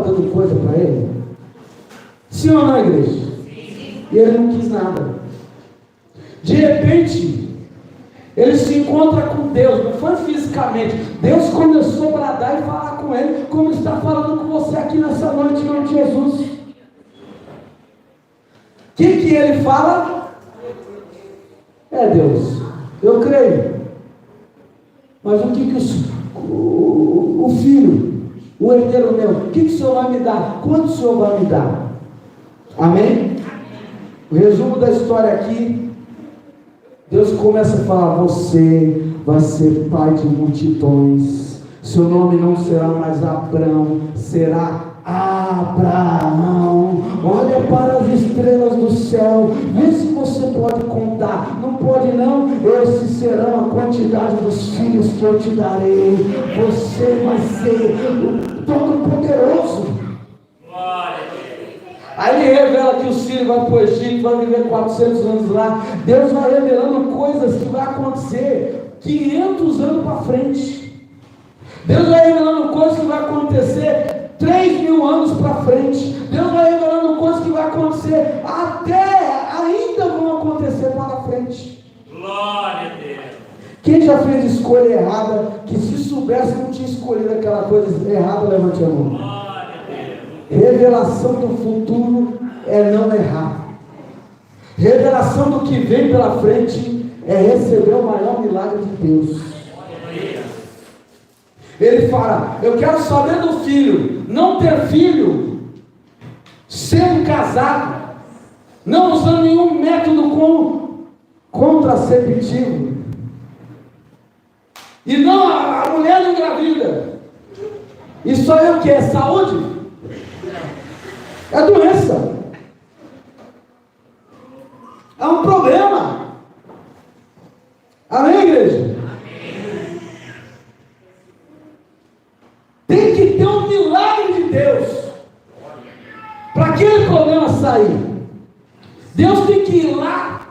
dando coisa para ele? Sim ou não, igreja? E ele não quis nada. De repente, ele se encontra com Deus, não foi fisicamente. Deus começou a bradar e falar com ele, como está falando com você aqui nessa noite, em nome de Jesus. O que ele fala? É, Deus, eu creio. Mas o que o filho, o herdeiro meu, o que o Senhor vai me dar? Quanto o Senhor vai me dar? Amém? O resumo da história aqui, Deus começa a falar: você vai ser pai de multidões. Seu nome não será mais Abrão, será Abraão. Olha para as estrelas do céu, vê se você pode contar. Não pode não? Esses serão a quantidade dos filhos que eu te darei. Você vai ser o Todo-Poderoso. Aí ele revela que os filhos vão para o Egito, vão viver 400 anos lá. Deus vai revelando coisas que vai acontecer 500 anos para frente. Deus vai revelando coisas que vai acontecer 3.000 anos para frente. Deus vai revelando coisas que vai acontecer ainda vão acontecer para frente. Glória a Deus. Quem já fez escolha errada, que se soubesse não tinha escolhido aquela coisa errada, levante a mão. Glória a Deus. Revelação do futuro é não errar. Revelação do que vem pela frente é receber o maior milagre de Deus. Ele fala: eu quero saber do filho, não ter filho, sendo casado, não usando nenhum método contraceptivo, e não a mulher não engravida. Isso aí é o que? É saúde? É doença, é um problema. Amém, igreja? Tem que ter um milagre de Deus para aquele problema sair. Deus tem que ir lá,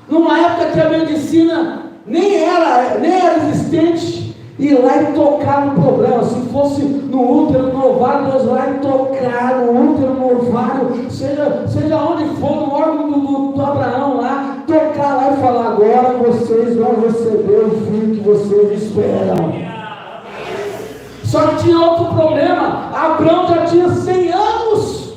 numa época que a medicina nem era existente, ir lá e tocar no problema. Se fosse no útero, no ovário, Deus vai tocar no útero, no ovário, seja onde for, no órgão do Abraão lá, tocar lá e falar: agora vocês vão receber o filho que vocês esperam. Só que tinha outro problema. Abraão já tinha 100 anos.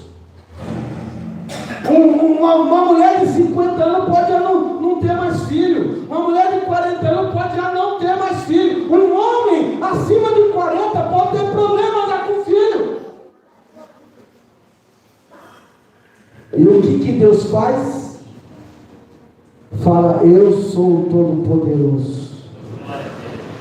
Uma mulher de 50 anos pode já não ter mais filho. Uma mulher de 40 anos pode já não ter mais filho. Um homem acima de 40 pode ter problemas já com filho. E o que Deus faz? Fala: eu sou o Todo-Poderoso.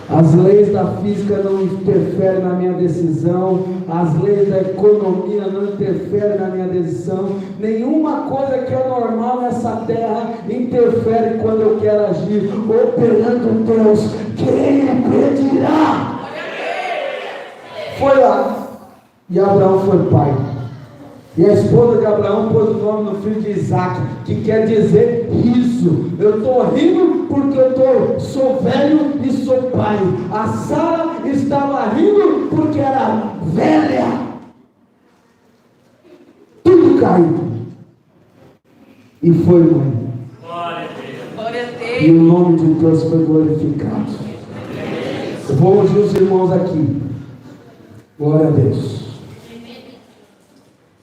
As leis da física não interferem na minha decisão, as leis da economia não interferem na minha decisão, nenhuma coisa que é normal nessa terra interfere quando eu quero agir. Operando Deus, quem impedirá? Foi lá, e Abraão foi pai. E a esposa de Abraão pôs o nome no filho de Isaac, que quer dizer riso. Eu estou rindo porque sou velho e sou pai. A Sara estava rindo porque era velha. Tudo caiu. E foi mãe. Glória a Deus. Glória a E o Deus. nome de Deus foi glorificado. Eu vou ungir os irmãos aqui. Glória a Deus.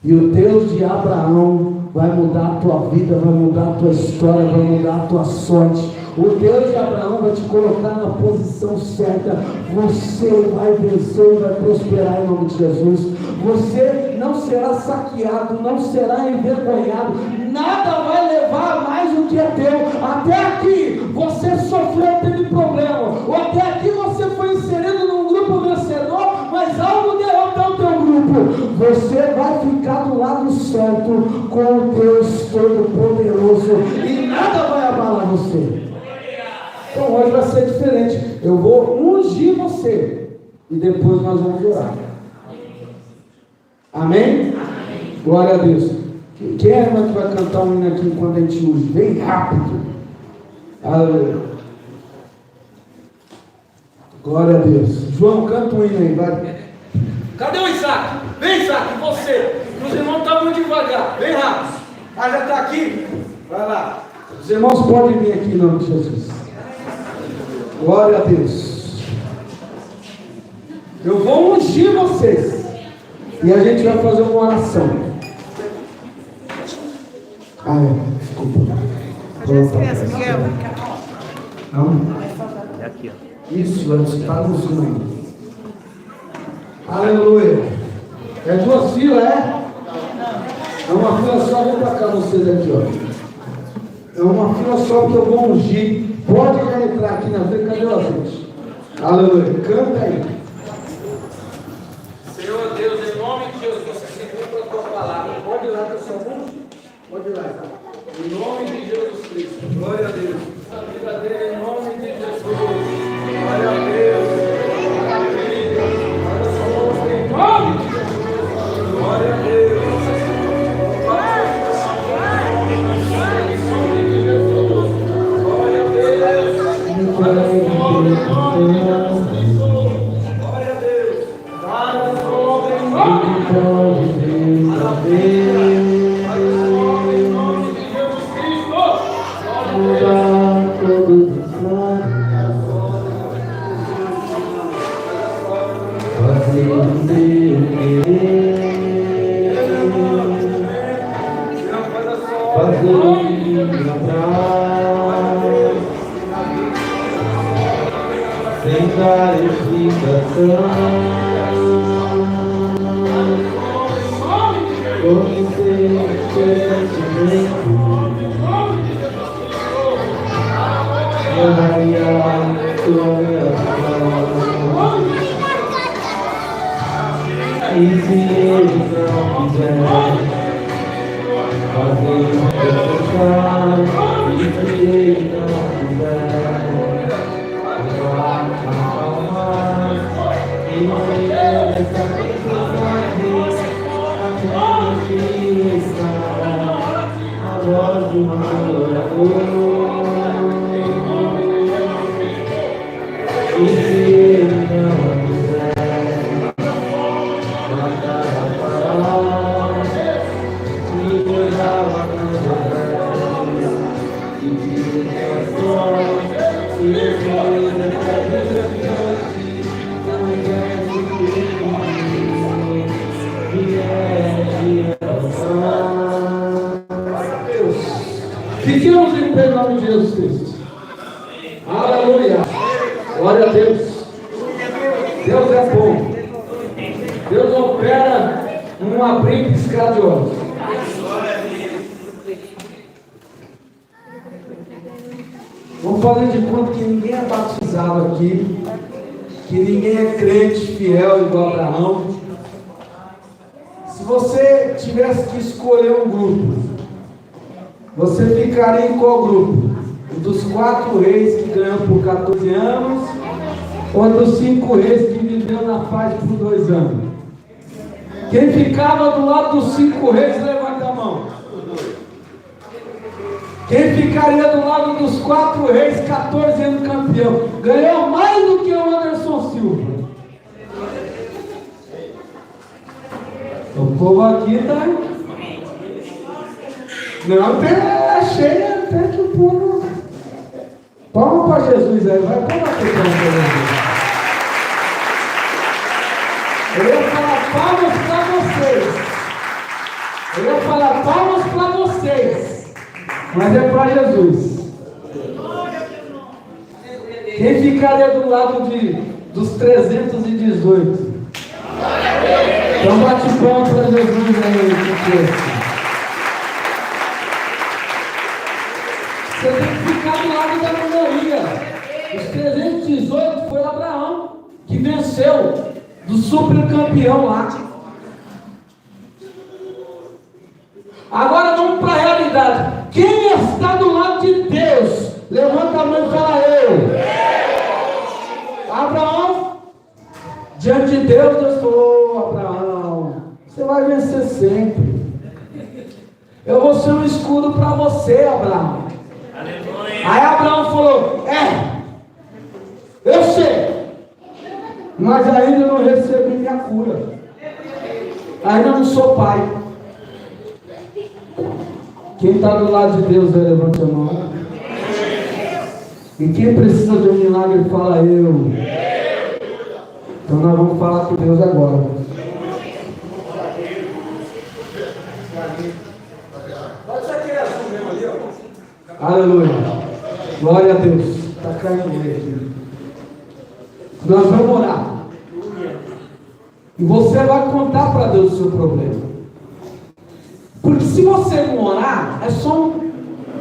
E o Deus de Abraão vai mudar a tua vida, vai mudar a tua história, vai mudar a tua sorte. O Deus de Abraão vai te colocar na posição certa. Você vai vencer e vai prosperar em nome de Jesus. Você não será saqueado, não será envergonhado. Nada vai levar mais do que é teu. Até aqui você sofreu, teve problema. Ou até aqui você foi inserido num grupo vencedor, mas algo derrotou o teu grupo. Você vai ficar do lado certo com o Deus Todo-Poderoso e nada vai abalar você. Então hoje vai ser diferente. Eu vou ungir você e depois nós vamos orar. Amém? Glória a Deus. Quem é que vai cantar um hino aqui enquanto a gente unge? Bem rápido. Aleluia. Glória a Deus. João, canta um hino aí, vai. Cadê o Isaac? Vem, Isaac, você. Os irmãos estão muito devagar. Vem rápido. Ah, já está aqui? Vai lá. Os irmãos podem vir aqui em nome de Jesus. Glória a Deus. Eu vou ungir vocês. E a gente vai fazer uma oração. Desculpa. As crianças, Miguel. Não? É aqui, ó. Isso, está no cima. Aleluia. É duas filas, é? É uma fila só, vem para cá vocês aqui, ó. É uma fila só que eu vou ungir. Pode entrar aqui na frente, cadê a gente? Aleluia. Canta aí. Senhor Deus, em nome de Jesus, se cumpra a tua palavra. Pode ir lá que eu só vou. Pode ir lá, tá? Em nome de Jesus Cristo. Glória a Deus. A vida dele, em nome de Jesus. Glória a Deus. Glória a Deus. Em nome de Jesus. Glória a Deus. Sem clarificação, conhecer o teu sentimento, irradiar tua reação. E se ele não quiser fazer o que eu pensar, e se ele não quiser a voz de um adorador. E se ele não quiser matar a palavra, me cuidava e de coração, e depois dessa vida Fiquemos em pé em nome de Jesus Cristo. Aleluia. Glória a Deus. Deus é bom. Deus opera num abrir e piscar de olhos. Vamos fazer de conta que ninguém é batizado aqui, que ninguém é crente fiel igual a Abraão. Se você tivesse que escolher um grupo, você ficaria em qual grupo? O dos 4 reis que ganhou por 14 anos ou dos 5 reis que viveu na paz por 2 anos? Quem ficava do lado dos 5 reis, levanta a mão. Quem ficaria do lado dos 4 reis, 14 anos campeão, ganhou mais do que o Anderson Silva. O povo aqui está. Não, é cheia até que o povo. Palma para Jesus aí, vai palma para Jesus. Eu ia falar palmas para vocês. Eu ia falar palmas para vocês. Mas é para Jesus. Quem ficaria do lado dos 318? Então bate palmas para Jesus aí. Você tem que ficar do lado da minoria. Os 318 foi Abraão que venceu do super campeão lá. Agora vamos para a realidade. Quem está do lado de Deus? Levanta a mão e fala eu. Abraão, diante de Deus, Deus falou: Abraão, você vai vencer sempre. Eu vou ser um escudo para você, Abraão. Aleluia. Aí Abraão falou: eu sei, mas ainda não recebi minha cura, ainda não sou pai. Quem está do lado de Deus, levante a mão. E quem precisa de um milagre, fala eu. Então nós vamos falar com Deus agora. Pode ser aquele azul mesmo ali, ó. Aleluia. Glória a Deus. Está caindo aqui. Nós vamos orar. E você vai contar para Deus o seu problema. Porque se você não orar, é só um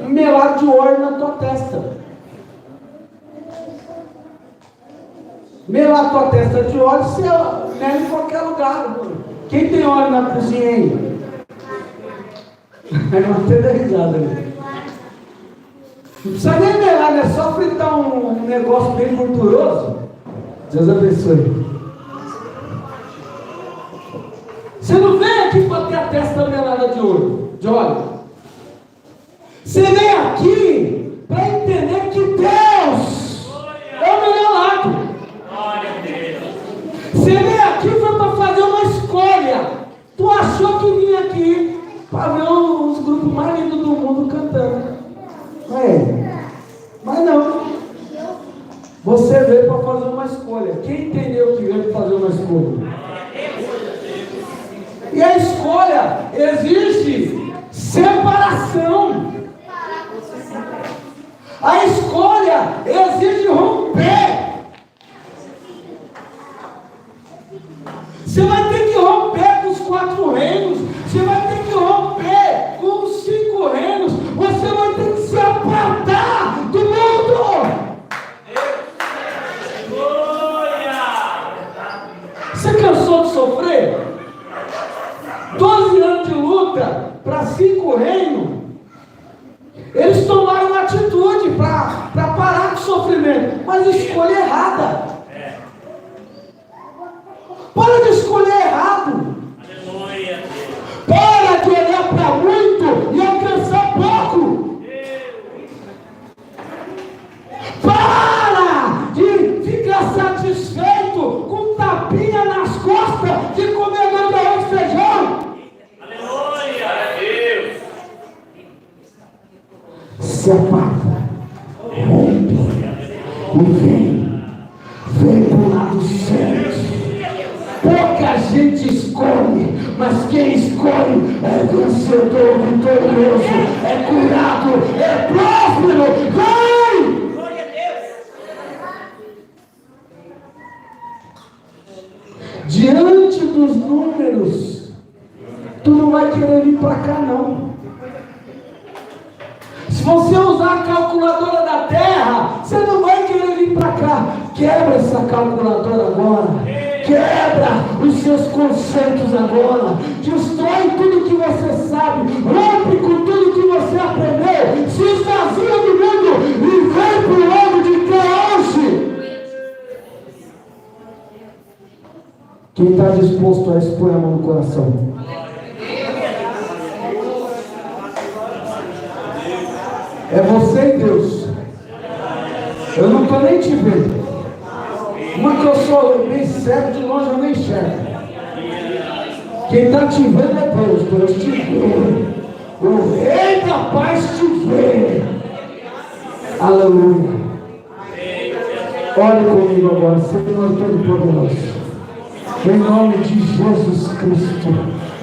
melado de óleo na tua testa. Melar a tua testa de óleo, você mela em qualquer lugar. Quem tem óleo na cozinha aí? É uma tenda risada ali. Não precisa nem melar, é só fritar um negócio bem gorduroso. Deus abençoe. Você não vem aqui para ter a testa melada de óleo. Você vem aqui para entender que Deus é o melhor lado. Glória a Deus. Você veio aqui foi para fazer uma escolha. Tu achou que vinha aqui para ver os grupos mais lindos do mundo cantando. Mas não. Você veio para fazer uma escolha. Quem entendeu que veio para fazer uma escolha? E a escolha exige separação. A escolha exige romper. Você vai ter que romper com os 4 reinos. Você vai ter que romper com os 5 reinos. Você vai ter que se apartar do mundo. Você cansou de sofrer? 12 anos de luta para 5 reinos. Eles tomaram uma atitude para parar com o sofrimento, mas escolha errada. Para de escolher errado. Aleluia. Para de olhar para muito e alcançar pouco. Para de ficar satisfeito com tapinha nas costas de comedor de arroz e feijão. Aleluia. Deus. Se aparta, rompe e vem para o lado certo. Pouca gente escolhe, mas quem escolhe é vencedor, vitorioso, é curado, é próspero. Vem! Glória a Deus. Diante dos números, tu não vai querer vir para cá não. Se você usar a calculadora da terra, você não vai querer vir para cá. Quebra essa calculadora agora. Quebra os seus conceitos agora. Destrói tudo que você sabe. Rompe com tudo que você aprendeu. Se esvazia do mundo e vem para o lado de Deus. Quem está disposto a isso, põe a mão no coração. É você e Deus. Eu não estou nem te vendo. Uma que eu sou bem cego, de longe eu nem enxergo. Quem está te vendo é Deus. Deus te vê. O Rei da Paz te vê. Aleluia. Olhe comigo agora, Senhor Todo-Poderoso. Em nome de Jesus Cristo,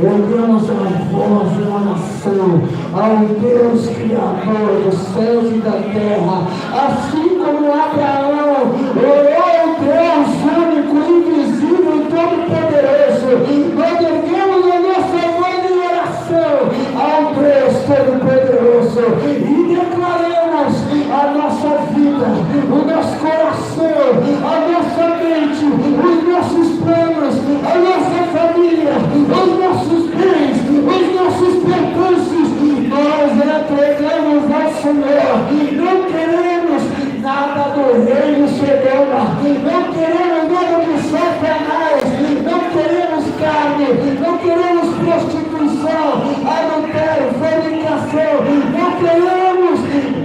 erguemos a voz e uma nação ao Deus Criador dos céus e da terra, assim como Abraão orou o Deus único, invisível e todo-poderoso. Nós erguemos a nossa voz em oração ao Deus Todo-Poderoso e declaramos a nossa vida, o nosso coração, a nossa mente, os nossos planos, a nossa família, os nossos bens, os nossos pertences. Nós entregamos ao Senhor. Não queremos nada do reino Sodoma, não queremos nada de Satanás, não queremos carne, não queremos prostituição, adultério, fornicação, não queremos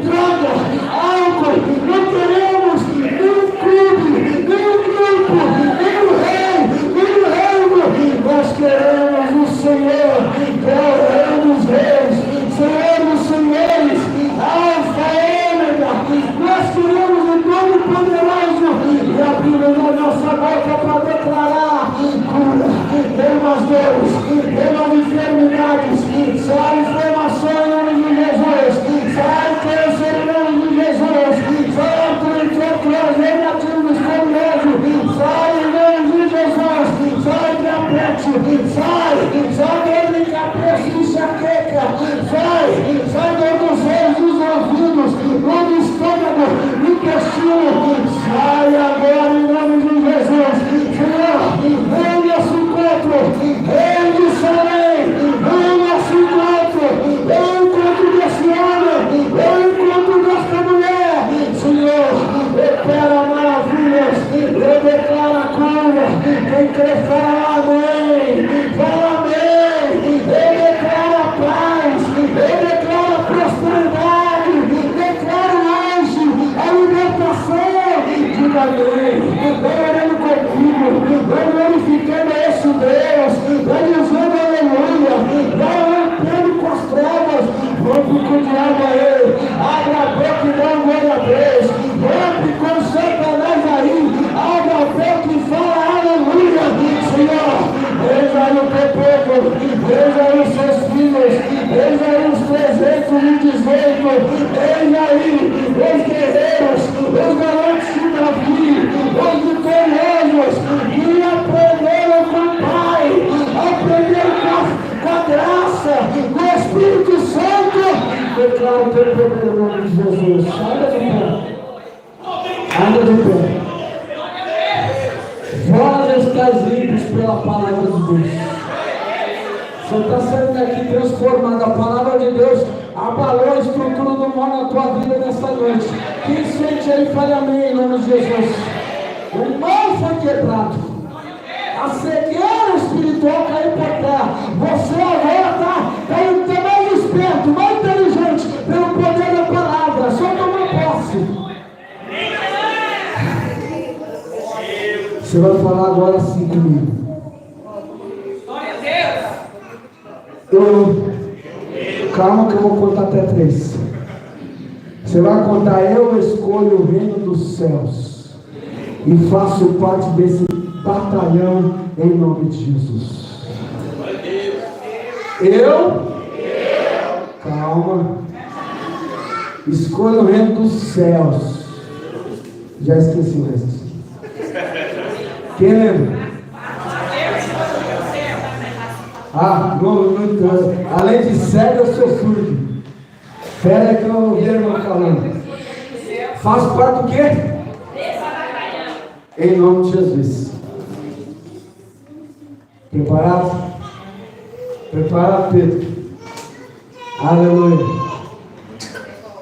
droga, álcool, não queremos nenhum clube, nenhum grupo, nenhum reino. Nós queremos o Senhor, que é o Rei dos Reis, Senhor dos Senhores, Alfa e Ômega. Nós queremos o Todo-Poderoso e abrimos a nossa boca para declarar cura, temas dores, temas enfermidades, sai inflamação em nome de Jesus, sai câncer em nome de Jesus, sai artrite negativos escoliose, sai em nome de Jesus, sai diabetes, sai dor de cabeça e enxaqueca, sai dor dos olhos, dos ouvidos, dor do estômago, do intestino, sai agora em nome de Jesus. Senhor, vem nosso encontro, vem de Salém, vem nosso encontro, vem o encontro desse homem, vem o encontro desta mulher. Senhor, opera maravilhas, eu declaro a cura. Quem crê fala amém, fala amém. Eu declaro a paz, eu declaro a prosperidade, declaro hoje a libertação. Diga amém, vai orando comigo, vai glorificando esse Deus, vai dizendo aleluia, vai rompendo com as trevas, rompe com o diabo aí, abre a boca e dá um glória a Deus, rompe com Satanás aí, abre a boca e fala aleluia. Senhor, veja aí o teu povo, veja aí os seus filhos, veja aí os 318, veja aí os guerreiros, os galantes de Davi, os vitoriosos que aprenderam com o Pai, aprenderam com a graça do Espírito Santo. Declaro o teu poder no nome de Jesus. Anda de pé. Anda de pé. Vós estáis limpos pela palavra de Deus. Você está saindo daqui transformado. A palavra de Deus abalou a estrutura do mal na tua vida nesta noite. Quem sente aí, fale amém em nome de Jesus. O mal foi quebrado. A cegueira espiritual caiu por terra. Você agora está mais esperto, mais inteligente pelo poder da palavra. Só toma posse. Você vai falar agora assim comigo. Calma que eu vou contar até 3. Você vai contar: eu escolho o reino dos céus e faço parte desse batalhão em nome de Jesus. Calma. Escolho o reino dos céus. Já esqueci o resto. Quem lembra? Além de cego, eu sou surdo. Espera que eu ouvi a irmã falando. Faço parte do quê? Em nome de Jesus. Preparado? Preparado, Pedro? Aleluia.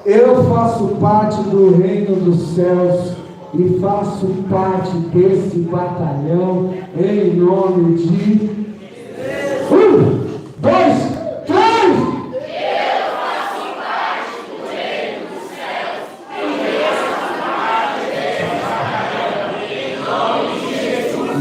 Eu faço parte do reino dos céus e faço parte desse batalhão em nome de 1, 2, 3.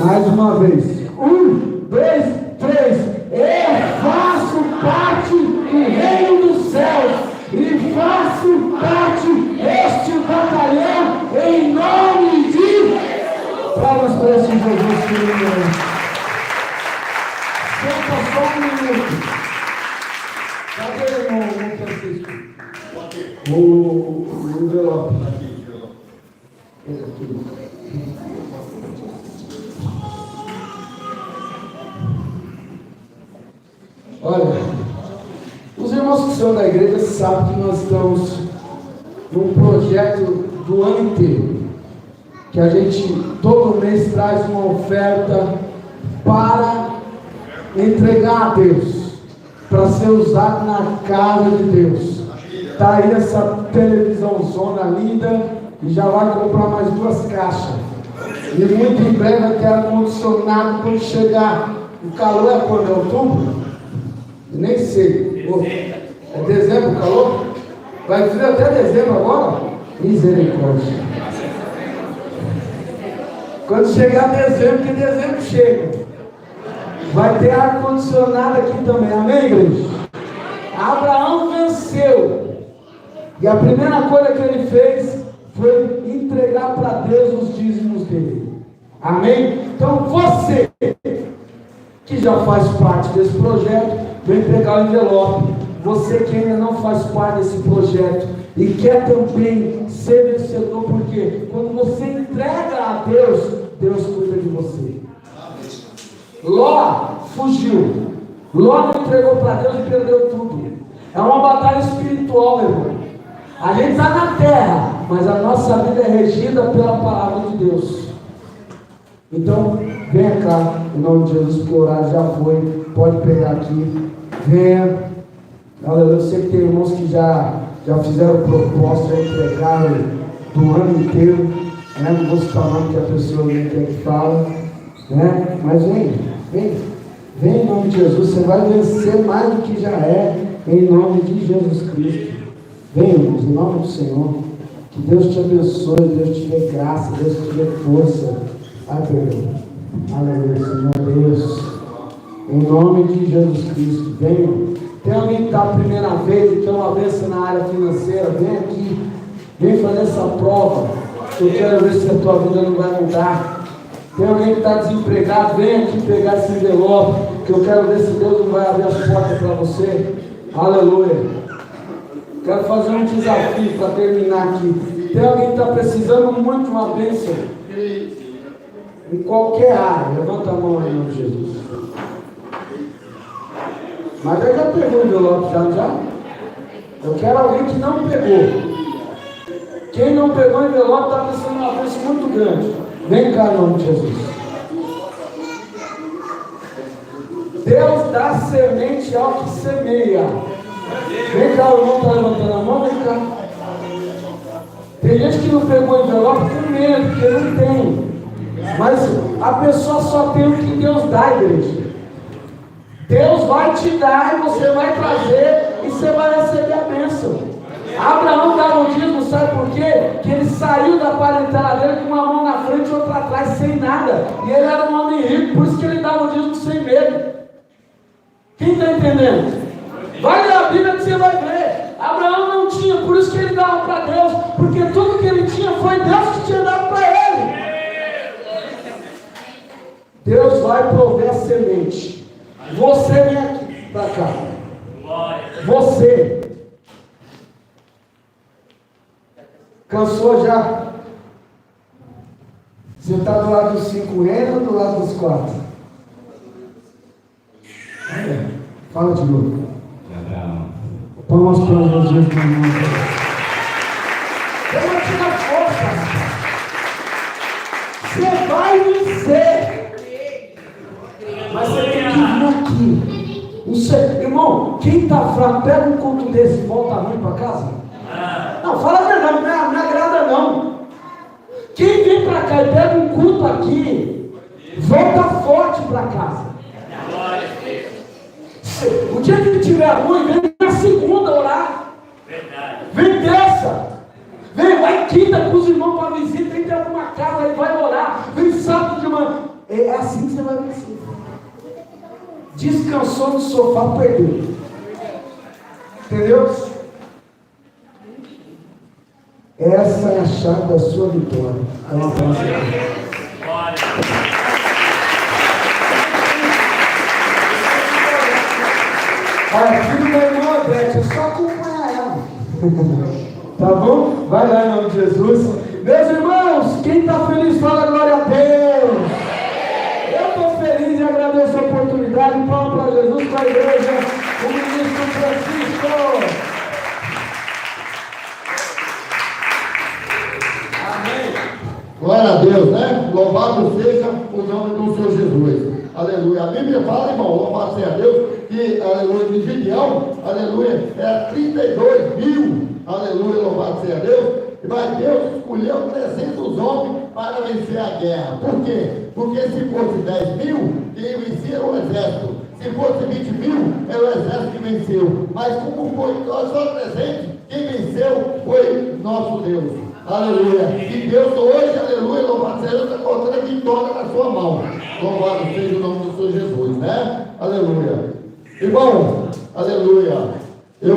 Mais uma vez. 1, 2, 3. Eu faço parte do reino dos céus e faço parte deste batalhão em nome de... Palmas para esse Jesus querido. Senta só um minuto. Cadê o irmão Francisco? O envelope. Olha, os irmãos que são da igreja sabem que nós estamos num projeto do ano inteiro, que a gente todo mês traz uma oferta para entregar a Deus, para ser usado na casa de Deus. Está aí essa televisãozona linda e já vai comprar mais 2 caixas. E muito em breve vai ter ar-condicionado quando chegar. O calor é quando? É outubro? Nem sei. É dezembro o calor? Vai vir até dezembro agora? Misericórdia. Quando chegar dezembro, que dezembro chega. Vai ter ar-condicionado aqui também. Amém, igreja? Abraão venceu. E a primeira coisa que ele fez foi entregar para Deus os dízimos dele. Amém? Então você que já faz parte desse projeto, vem pegar o envelope. Você que ainda não faz parte desse projeto e quer também ser vencedor, porque quando você entrega a Deus, Deus cuida de você. Ló fugiu. Ló não entregou para Deus e perdeu tudo. É uma batalha espiritual, meu irmão. A gente está na terra, mas a nossa vida é regida pela palavra de Deus. Então, venha cá, em nome de Jesus, porque o horário já foi. Pode pegar aqui. Venha. Aleluia. Eu sei que tem irmãos que já fizeram proposta, já entregaram do ano inteiro. Né? Não vou citar o nome que a pessoa nem quer que fala. Né? Mas vem em nome de Jesus. Você vai vencer mais do que já é, em nome de Jesus Cristo. Vem, irmãos, em nome do Senhor. Que Deus te abençoe, Deus te dê graça, Deus te dê força. Aleluia, Senhor Deus. Em nome de Jesus Cristo, venham. Tem alguém que está a primeira vez e quer uma bênção na área financeira, vem aqui, vem fazer essa prova. Eu quero ver se a tua vida não vai mudar. Tem alguém que está desempregado, vem aqui pegar esse envelope, que eu quero ver se Deus não vai abrir as portas para você. Aleluia. Quero fazer um desafio para terminar aqui. Tem alguém que está precisando muito de uma bênção? Em qualquer área, levanta a mão aí, em nome de Jesus. Mas eu já pegou o envelope, já? Eu quero alguém que não pegou. Quem não pegou o envelope está precisando de uma bênção muito grande. Vem cá, em nome de Jesus. Deus dá semente ao que semeia. Vem cá, o irmão está levantando a mão, vem cá. Tem gente que não pegou o envelope com medo, porque não tem. Mas a pessoa só tem o que Deus dá, igreja. Deus vai te dar e você vai trazer e você vai receber a bênção. Abraão dava o dízimo, sabe por quê? Que ele saiu da parentela dele com uma mão na frente e outra atrás, sem nada. E ele era um homem rico, por isso que ele dava o dízimo sem medo. Quem está entendendo? Vai ler a Bíblia que você vai ver. Abraão não tinha, por isso que ele dava para Deus, porque tudo que ele tinha foi Deus que tinha dado para ele. Deus vai prover a semente. Você vem aqui para cá. Você cansou já? Você está do lado dos 5 N ou do lado dos 4? Fala de novo. Palmas para Jesus, meu irmão. Eu vou te dar força. Você vai vencer. Mas você tem que vir aqui. Você, irmão, quem está fraco, pega um culto desse e volta ruim para casa. Não, fala a verdade, não me agrada não. Quem aqui, volta forte para casa. Glória a Deus. O dia que ele estiver ruim, vem na segunda orar. Verdade. Vem terça. Vem, vai quinta com os irmãos para visita, entra para uma casa e vai orar. Vem sábado de manhã. É assim que você vai vencer. Descansou no sofá, perdeu. Entendeu? Essa é a chave da sua vitória. É uma próxima. Glória a Deus. Olha, filho da irmã Beth, é só acompanhar ela. Tá bom? Vai lá em nome de Jesus. Meus irmãos, quem está feliz, fala glória a Deus. Eu estou feliz e agradeço a oportunidade. Palma para Jesus, para a igreja, o ministro Francisco. Glória a Deus, né? Louvado seja o nome do Senhor Jesus. Aleluia. A Bíblia fala, irmão, louvado seja Deus, que, aleluia, de Gideão, aleluia, era 32 mil, aleluia, louvado seja Deus. Mas Deus escolheu 300 homens para vencer a guerra. Por quê? Porque se fosse 10 mil, quem vencia o exército. Se fosse 20 mil, é o exército que venceu. Mas como foi só 300, quem venceu foi nosso Deus. Aleluia. E Deus hoje, aleluia, louvado seja Deus, está colocando a vitória na sua mão. Louvado seja o nome do Senhor Jesus, né? Aleluia. Irmão, aleluia. Eu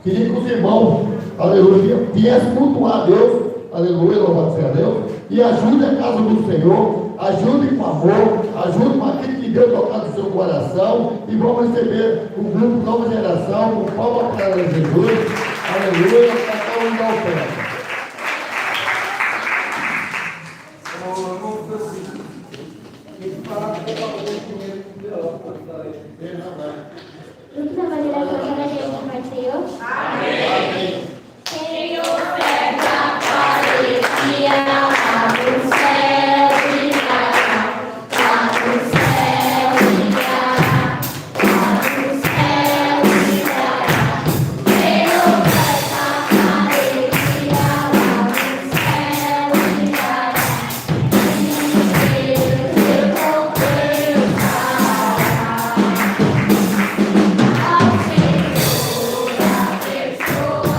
queria que os irmãos, aleluia, viessem cultuar a Deus, aleluia, louvado seja Deus, e ajude a casa do Senhor, ajude com amor, ajude com aquilo que Deus tocar no seu coração, e vamos receber o grupo Nova Geração, com palma para Jesus, aleluia, para cada um da oferta. Grupo Nova Geração, cada dia com mais Senhor. Amém. Senhor, pega a parecia lá do céu e lá do céu e lá do céu e lá. Senhor, pega a parecia lá do céu e lá. Eu vou pensar ao Senhor, a pessoa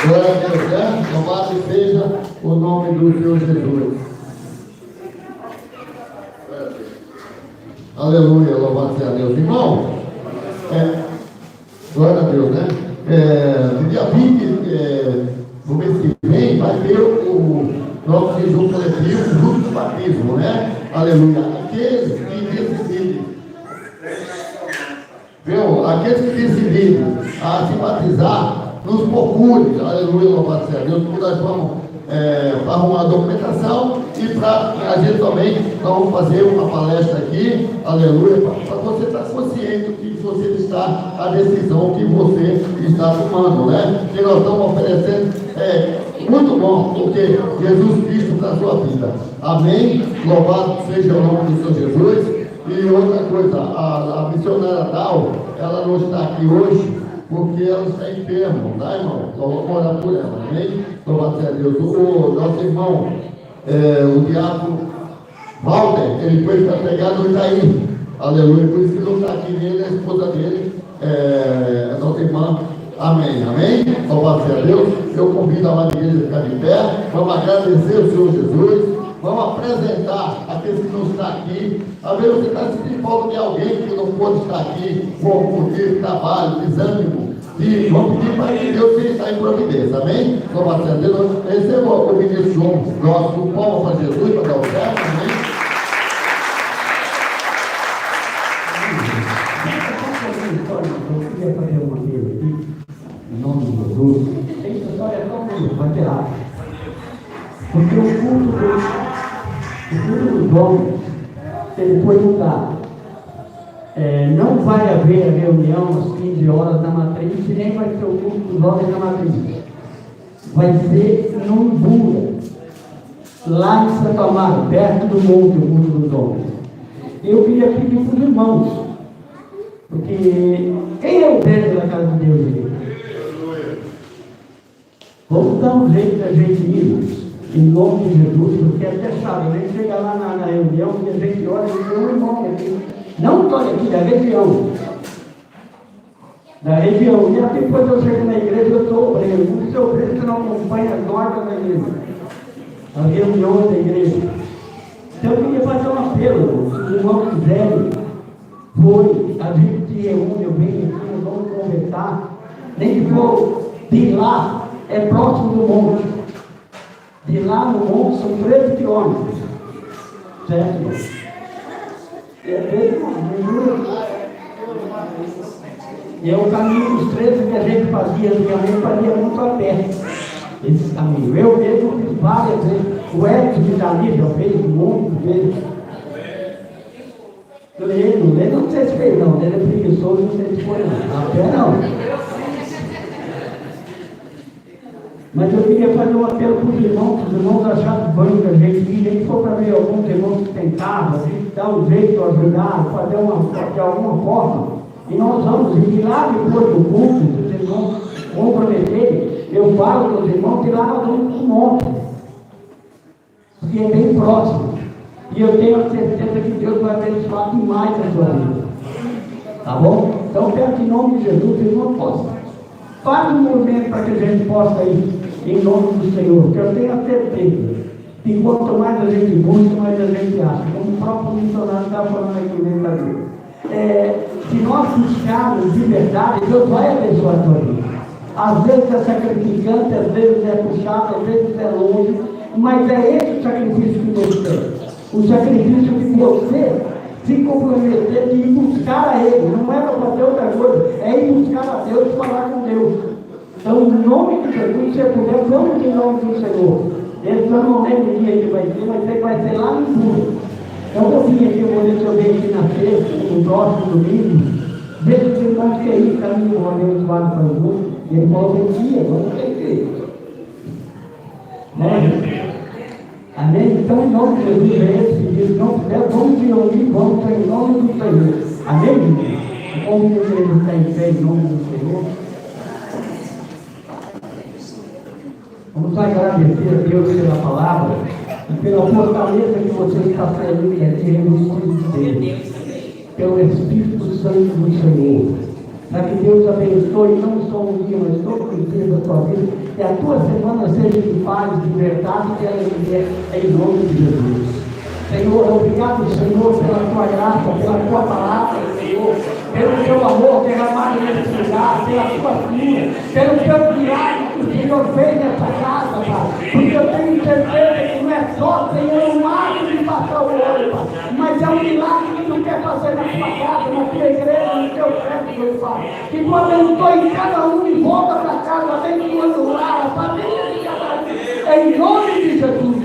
Glória a Deus, né? Louvado seja o nome do Senhor Jesus. Aleluia, louvado seja Deus. Irmão, glória a Deus, né? No dia 20 do mês que vem, vai ter o nosso jejum coletivo, junto do batismo, né? Aleluia. Aqueles que decidirem, viu? Aqueles que decidirem a se batizar, nos procure, aleluia, louvado seja Deus, porque nós vamos arrumar a documentação e para a gente também, nós vamos fazer uma palestra aqui, aleluia, para você estar consciente do que você está, a decisão que você está tomando, né? Que nós estamos oferecendo muito bom, porque Jesus Cristo está na sua vida. Amém? Louvado seja o nome do Senhor Jesus. E outra coisa, a missionária Dal, ela não está aqui hoje, porque ela está enferma, tá, irmão? Então vamos orar por ela, amém? Louvado seja Deus. O nosso irmão, o diácono Walter, ele foi pregado no Itaí, aleluia, por isso que não está aqui nele, a esposa dele, a nossa irmã, amém, amém? Louvado seja Deus. Eu convido a amada igreja a ficar de pé, vamos agradecer o Senhor Jesus. Vamos apresentar aqueles que não estão aqui. Às vezes você está sentindo falta de alguém que não pode estar aqui, por motivo de trabalho, desânimo. E vamos pedir para que Deus está em providência, amém? Louvado seja Deus. Receba o ministro nosso, o povo para Jesus, para dar o certo, amém? Eu queria fazer uma coisa aqui, em nome de Jesus. Essa história é tão bonita, vai ter água. Porque o culto dos homens, ele foi mudado. Não vai haver a reunião às 15 horas na matriz, e nem vai ser o culto dos homens na matriz. Vai ser no Imbura, lá em Santo Amaro, perto do monte, o culto dos homens. Eu queria pedir para os irmãos, porque quem é o velho da casa de Deus aqui? Vamos dar um jeito da gente ir, em nome de Jesus, porque até sabe, a gente chega lá na reunião e a gente olha e tem um irmão aqui. Não só aqui, da região. Da região. E até depois eu chego na igreja, eu sou obreiro. Como se obreiro, você não acompanha as ordens da igreja. As reuniões da igreja. Então eu queria fazer um apelo. Se os irmãos quiserem, a gente se reúne, eu venho aqui, nós vamos conversar. Nem que for de lá, é próximo do monte. De lá no monte são 13 quilômetros. Certo? E é o caminho dos 13 que a gente fazia, antigamente fazia muito a pé. Esse caminho. Eu mesmo fiz várias vezes. O Edson de Dali já fez um monte de vezes. Ele não sei se fez não, ele é preguiçoso, não sei se foi não. A pé não. Mas eu queria fazer um apelo para os irmãos acharam banho da gente ir, nem for para ver alguns irmãos que tem carro, a gente dá um jeito de ajudar, fazer de alguma forma. E nós vamos ir lá depois do culto, os irmãos vão prometer, eu falo para os irmãos que lá nós vamos para o monte, porque é bem próximo. E eu tenho a certeza que Deus vai abençoar demais a sua vida. Tá bom? Então peço em nome de Jesus, irmão, possa. Faz um movimento para que a gente possa ir em nome do Senhor, porque eu tenho a certeza que quanto mais a gente busca, mais a gente acha. Como o próprio missionário está falando aqui dentro da vida. Se nós buscarmos de verdade, Deus vai abençoar a tua vida. Às vezes é sacrificante, às vezes é puxado, às vezes é longe, mas é esse o sacrifício que Deus tem. O sacrifício de você se comprometer de ir buscar a Ele. Não é para fazer outra coisa, é ir buscar a Deus e falar com Deus. Então, em nome de Jesus, se puder, vamos em nome do Senhor. Esse eu não lembro o dia que vai ser, mas sei que vai ser lá em Imbura. Então, eu vim aqui, eu vou ver se eu venho aqui na sexta, no próximo domingo, ver se os irmãos querem ir caminho, uma vez lá no Pernambuco, e ele falou que dia, vamos ter que ir. Né? Amém? Então, em nome de Jesus, é esse pedido. Se não puder, vamos se unir, vamos em nome do Senhor. Amém? Como que a igreja está em pé em nome do Senhor? Vamos agradecer a Deus pela palavra e pela fortaleza que você está saindo de revestido de Deus, pelo Espírito Santo do Senhor. Para que Deus abençoe não só um dia, mas todo o dia da tua vida, e a tua semana seja de paz, de verdade e de alegria, em nome de Jesus. Senhor, obrigado, Senhor, pela tua graça, pela tua palavra, Senhor, pelo teu amor derramado nesse lugar, pela tua cura, pelo teu milagre que o Senhor fez nessa casa, Pai. Porque eu tenho certeza que não é só, Senhor, um ato de passar o olho, Pai, mas é um milagre que tu quer fazer na tua casa, na tua igreja, no teu prédio, meu Pai. Que tu abençoe cada um e volta para casa, abençoando o lar, a família de cada um, em nome de Jesus.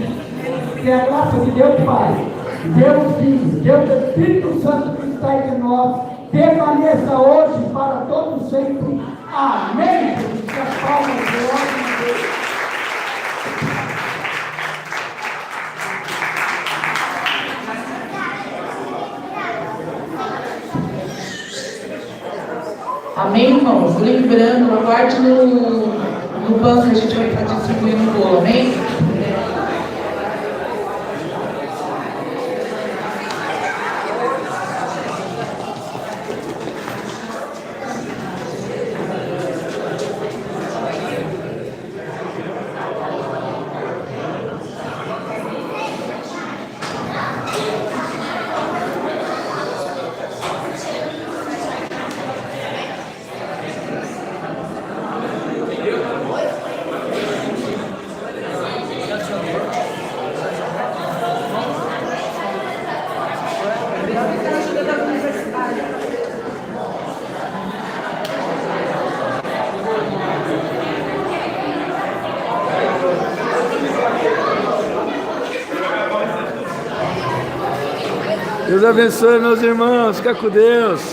Que a graça de Deus Pai, Deus Filho, Deus Espírito Santo que está entre nós, permaneça hoje para todos sempre. Amém. Que as palmas de ordem de Deus. Amém, irmãos? Lembrando, aguarde no banco, a gente vai estar distribuindo o bolo, amém? Deus abençoe, meus irmãos. Fica com Deus.